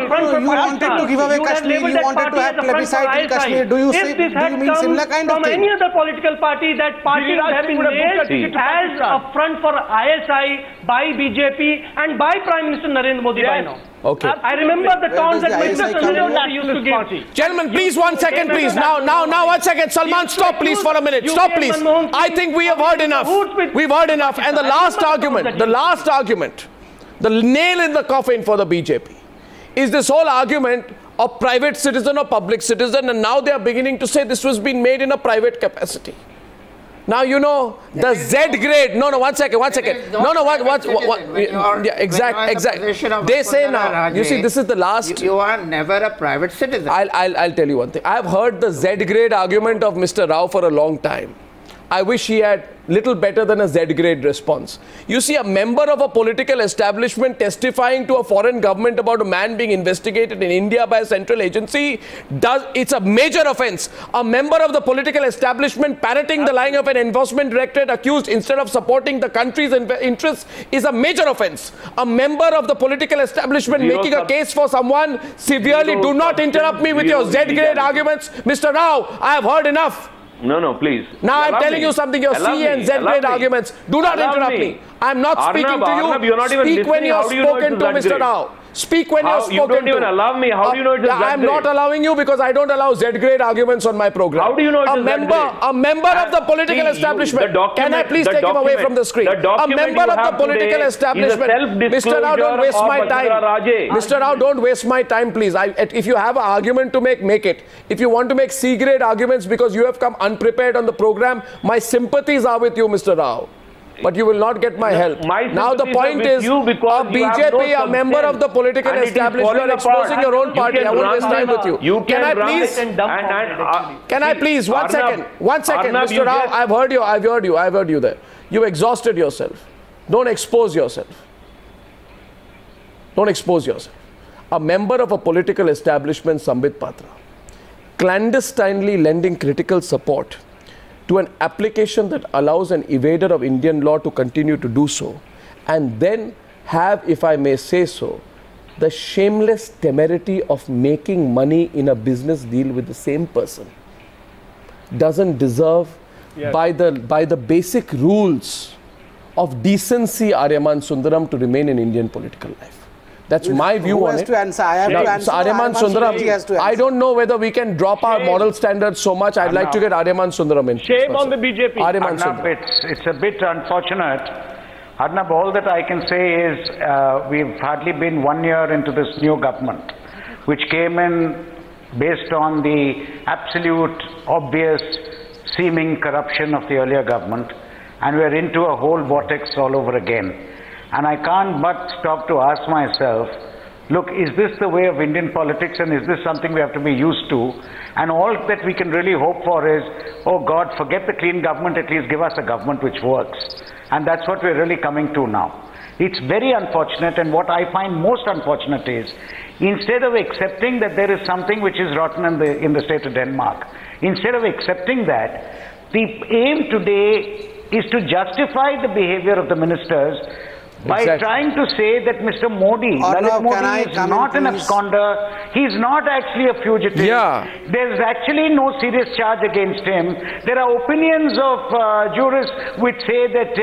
front for Pakistan. You wanted to give away Kashmir, you wanted to have plebiscite in Kashmir. Do you mean similar kind of from thing? any other political party, that party would have been raised as a front for ISI by BJP and by Prime Minister Narendra Modi by now. Okay. I remember the taunts that Mr. Sundaram used to give. Gentlemen, please, 1 second, please. Now, 1 second. Salman, stop, please, for a minute. Stop, please. I think we have heard enough. We've heard enough. And the last argument, the nail in the coffin for the BJP is this whole argument of private citizen or public citizen. And now they are beginning to say this was being made in a private capacity. Now, you know, the Z grade. No, 1 second. Yeah, exact. They say now, you see, this is the last. You are never a private citizen. I'll tell you one thing. I have heard the Z grade argument of Mr. Rao for a long time. I wish he had little better than a Z grade response. You see, a member of a political establishment testifying to a foreign government about a man being investigated in India by a central agency, it's a major offense. A member of the political establishment parroting the line of an enforcement directorate accused instead of supporting the country's interests is a major offense. A member of the political establishment making a case for someone severely, do not interrupt me with your Z grade arguments. Mr. Rao, I have heard enough. No, please. Now I'm telling you something, your C and Z grade arguments. Do not interrupt me. I'm not speaking to you. You're not even Speak when you're spoken to, Mr. Rao. Speak when you're spoken to. You don't even allow me. How do you know it is Z grade? I'm not allowing you because I don't allow Z grade arguments on my program. How do you know it is Z grade? A member of the political establishment. Can I please take him away from the screen? A member of the political establishment. Mr. Rao, don't waste my time. Mr. Rao, don't waste my time, please. If you have an argument to make it. If you want to make C grade arguments because you have come unprepared on the program, my sympathies are with you, Mr. Rao. But you will not get my help. Now the point is, a BJP, a member of the political establishment, you are exposing your own party. I won't waste time with you. Can I please, 1 second, Mr. Rao, I've heard you there. You exhausted yourself. Don't expose yourself. A member of a political establishment, Sambit Patra, clandestinely lending critical support to an application that allows an evader of Indian law to continue to do so, and then have, if I may say so, the shameless temerity of making money in a business deal with the same person, doesn't deserve, by the basic rules of decency, Aryama and Sundaram, to remain in Indian political life. That's my view on it. I have to answer. Aryama and Sundaram, I don't know whether we can drop our moral standards so much. I'd like to get Aryama and Sundaram in. Shame on the BJP. Arnab, it's a bit unfortunate. Arnab, all that I can say is we've hardly been 1 year into this new government, which came in based on the absolute obvious seeming corruption of the earlier government, and we're into a whole vortex all over again. And I can't but stop to ask myself, look, is this the way of Indian politics, and is this something we have to be used to? And all that we can really hope for is, oh God, forget the clean government, at least give us a government which works. And that's what we're really coming to now. It's very unfortunate, and what I find most unfortunate is, instead of accepting that there is something which is rotten in the state of Denmark, instead of accepting that, the aim today is to justify the behavior of the ministers by trying to say that Mr. Modi, Lalit Modi is not an absconder, he's not actually a fugitive, there's actually no serious charge against him. There are opinions of jurists which say that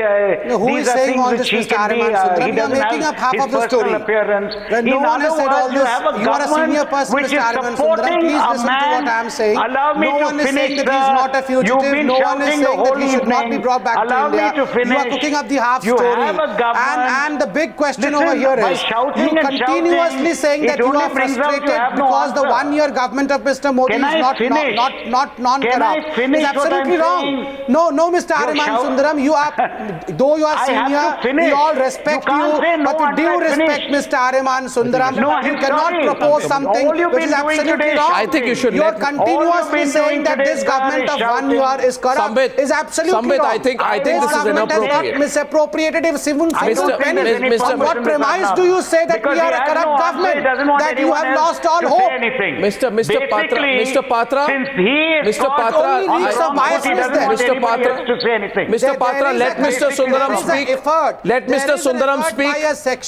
these are things which he can be, he doesn't have his personal appearance. In other words, you have a government which is supporting a man. Allow me to finish, you've been shouting the whole evening. Allow me to finish. You have a government. And the big question over here is, you continuously saying that you are frustrated because the one-year government of Mr. Modi is not non-corrupt. It's absolutely wrong. No, Mr. Aryaman Sundaram, you are, though you are senior, we all respect you, but with due respect, Mr. Aryaman Sundaram, you cannot propose something which is absolutely wrong. I think you should. You are continuously saying that this government of 1 year is corrupt. Is absolutely wrong. I think this is inappropriate. Misappropriated. On what premise do you say that we are a corrupt government? That you have lost all hope? Mr. Patra, let Mr. Sundaram speak. Let Mr. Sundaram speak.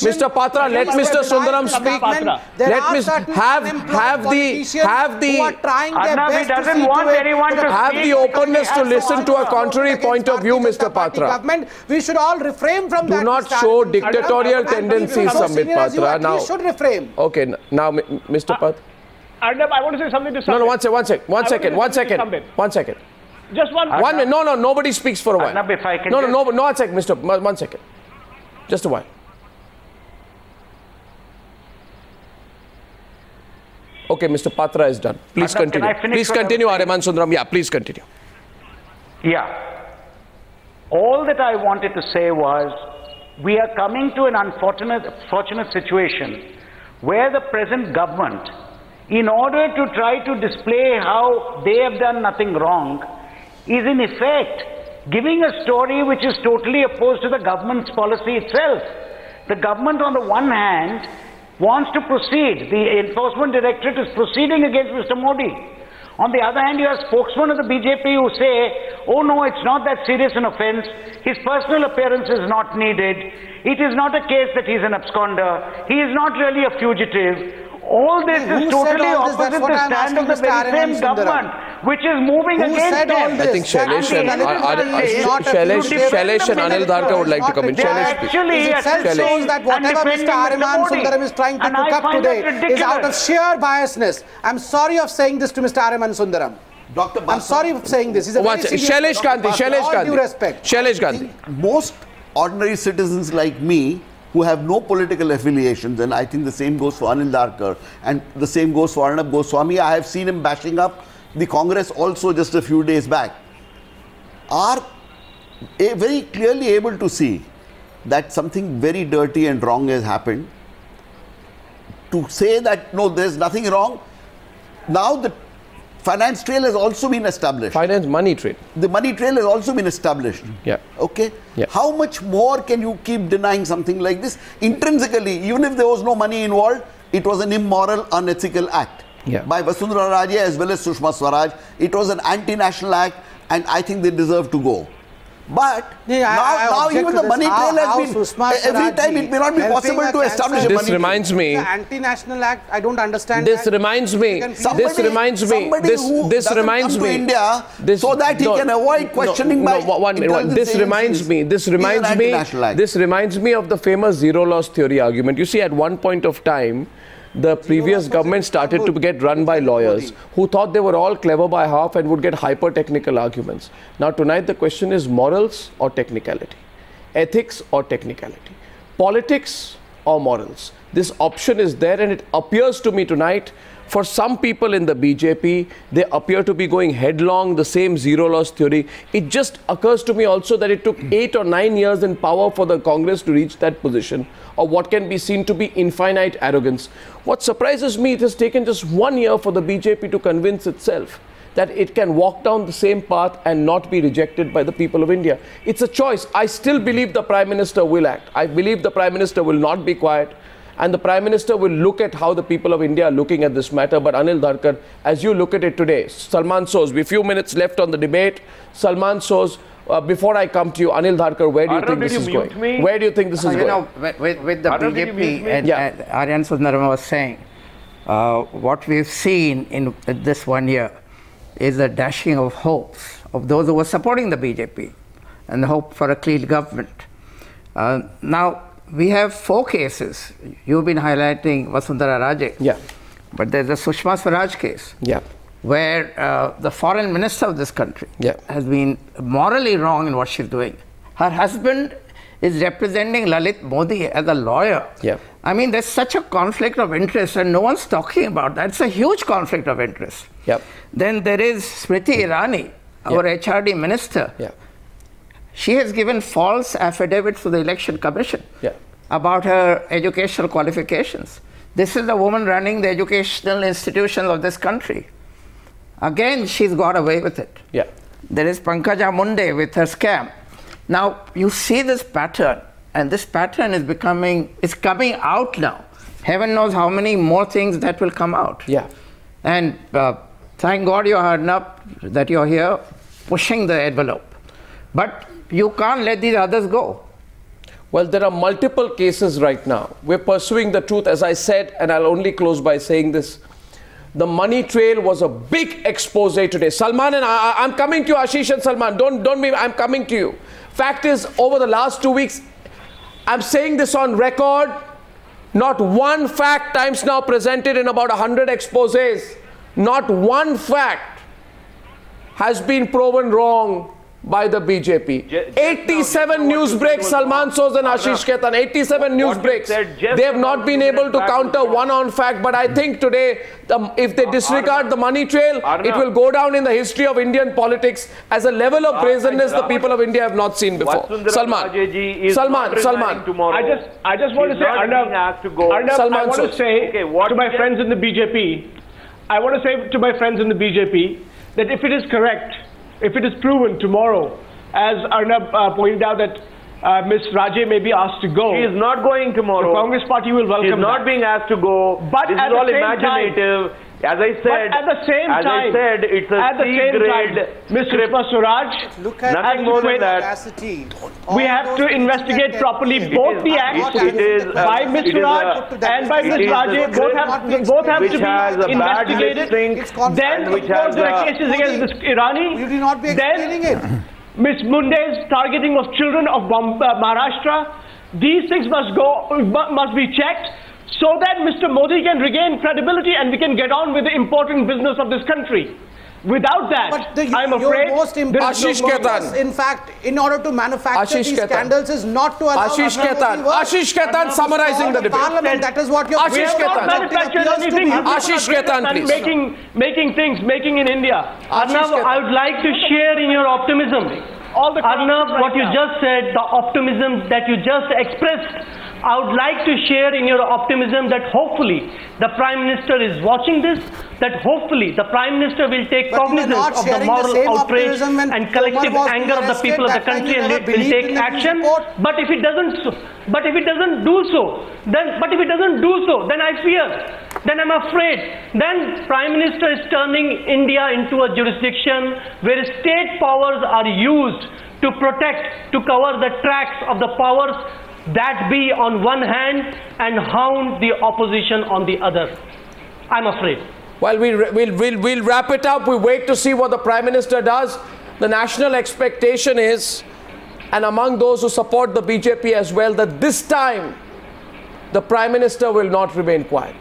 Mr. Patra, let Mr. Sundaram speak. Let me have the openness to listen to a contrary point of view, Mr. Patra. We should all refrain from that. Do not show dictatorial tendencies, Sambit Patra. Now, should refrain. Okay, now, Mr. Patra. Arnab, I want to say something to Sambit. No, one second. Just one minute. No, nobody speaks for a while. Arnab, if I can no, one second, Mr. 1 second. Just a while. Okay, Mr. Patra is done. Please continue. Please continue, Aryaman Sundaram. Yeah, please continue. Yeah. All that I wanted to say was, we are coming to an unfortunate situation where the present government, in order to try to display how they have done nothing wrong, is in effect giving a story which is totally opposed to the government's policy itself. The government, on the one hand, wants to proceed. The enforcement directorate is proceeding against Mr. Modi. On the other hand, you have spokesmen of the BJP who say, oh no, it's not that serious an offence, his personal appearance is not needed, it is not a case that he's an absconder, he is not really a fugitive. All this is totally opposite the stand of the very same government, which is moving against him. I think Shailesh and Anil Dharker would like to come in. Actually, it shows that whatever Mr. Aryaman Sundaram is trying to cook up today is out of sheer biasness. I'm sorry of saying this to Mr. Aryaman Sundaram. I'm sorry for saying this. He's a very Shailesh Gandhi. All due respect. Shailesh Gandhi. Most ordinary citizens like me, who have no political affiliations, and I think the same goes for Anil Dharker, and the same goes for Arnab Goswami. I have seen him bashing up the Congress also just a few days back, are very clearly able to see that something very dirty and wrong has happened. To say that, no, there's nothing wrong, now the finance trail has also been established. Money trail. The money trail has also been established. Yeah. Okay. Yeah. How much more can you keep denying something like this? Intrinsically, even if there was no money involved, it was an immoral, unethical act. Yeah. By Vasundhara Raje as well as Sushma Swaraj. It was an anti-national act, and I think they deserve to go. But now even the money trail has been, every time it may not be possible to establish a money trail. This reminds me. The anti-national act, I don't understand. This reminds me. This reminds me. This reminds me. India so that he can avoid questioning by. This reminds me. This reminds me of the famous zero loss theory argument. You see, at one point of time, the previous government started to get run by lawyers who thought they were all clever by half and would get hyper-technical arguments. Now tonight the question is morals or technicality, ethics or technicality, politics or morals. This option is there, and it appears to me tonight For some people in the BJP, they appear to be going headlong, the same zero loss theory. It just occurs to me also that it took 8 or 9 years in power for the Congress to reach that position, or what can be seen to be infinite arrogance. What surprises me, it has taken just 1 year for the BJP to convince itself that it can walk down the same path and not be rejected by the people of India. It's a choice. I still believe the Prime Minister will act. I believe the Prime Minister will not be quiet. And the Prime Minister will look at how the people of India are looking at this matter. But Anil Dharker, as you look at it today, Salman shows, we have a few minutes left on the debate. Salman shows, before I come to you, Anil Dharker, where do you think this is going? Where do you think this is going? You know, with the BJP, and Aryan Sundaram was saying, what we've seen in this 1 year is a dashing of hopes of those who were supporting the BJP and the hope for a clean government. Now, we have 4 cases. You've been highlighting Vasundhara Raje. Yeah. But there's a Sushma Swaraj case. Yeah. Where the foreign minister of this country has been morally wrong in what she's doing. Her husband is representing Lalit Modi as a lawyer. Yeah. I mean, there's such a conflict of interest and no one's talking about that. It's a huge conflict of interest. Yep. Then there is Smriti Irani, our HRD minister. Yeah. She has given false affidavits to the Election Commission about her educational qualifications. This is the woman running the educational institutions of this country. Again, she's got away with it. Yeah. There is Pankaja Munde with her scam. Now, you see this pattern, and this pattern is coming out now. Heaven knows how many more things that will come out. Yeah. And thank God you're Arnab, that you're here pushing the envelope. But you can't let these others go. Well, there are multiple cases right now. We're pursuing the truth, as I said, and I'll only close by saying this. The money trail was a big expose today. Salman and I'm coming to you, Ashish and Salman. Don't be, I'm coming to you. Fact is, over the last 2 weeks, I'm saying this on record, not one fact times now presented in about 100 exposés, not one fact has been proven wrong by the BJP. 87 news breaks, Salman Soz and Ashish Khetan, 87 news breaks. They have not been able to counter one on fact, but I think today, if they disregard the money trail, it will go down in the history of Indian politics as a level of brazenness the people of India have not seen before. Salman. I just want to say, Arnab, I want to say to my friends in the BJP, that if it is correct, if it is proven tomorrow, as Arnab pointed out, that Ms. Raje may be asked to go. She is not going tomorrow. The Congress party will welcome her. She is not being asked to go. But this is all imaginative. As I said, it's a C-grade Ms. Sushma Swaraj, nothing more than that. We have to investigate properly both the acts by Ms. Swaraj and by Ms. Raje. Both have to be investigated. Then, of course, there are cases against Ms. Irani. You did not be explaining it. Ms. Munde's targeting of children of Maharashtra. These things must be checked, so that Mr. Modi can regain credibility and we can get on with the important business of this country. Without that, I'm afraid Ashish Khetan. In fact, in order to manufacture these scandals is not to allow Ashish Khetan summarizing the debate. Parliament, that is what you're Ashish Khetan. Ashish Khetan, please. Making in India. Arnab, I would like to share in your optimism. Arnab, what you just said, the optimism that you just expressed, I would like to share in your optimism that hopefully the Prime Minister is watching this, that hopefully the Prime Minister will take cognizance of the moral outrage and collective anger of the people of the country and will take action. But if it doesn't do so, then I fear, then I'm afraid, then Prime Minister is turning India into a jurisdiction where state powers are used to protect, to cover the tracks of the powers that be on one hand and hound the opposition on the other. I'm afraid. Well, we'll wrap it up. We wait to see what the Prime Minister does. The national expectation is, and among those who support the BJP as well, that this time the Prime Minister will not remain quiet.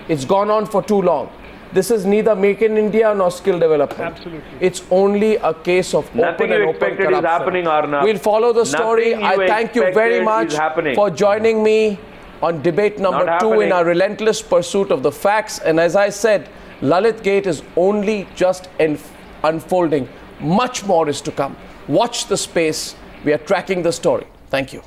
It's gone on for too long. This is neither Make in India nor skill development. Absolutely. It's only a case of open corruption. Is happening, Arnab. We'll follow the story. I thank you very much for joining me on debate number 2 in our relentless pursuit of the facts. And as I said, Lalit Gate is only just unfolding. Much more is to come. Watch the space. We are tracking the story. Thank you.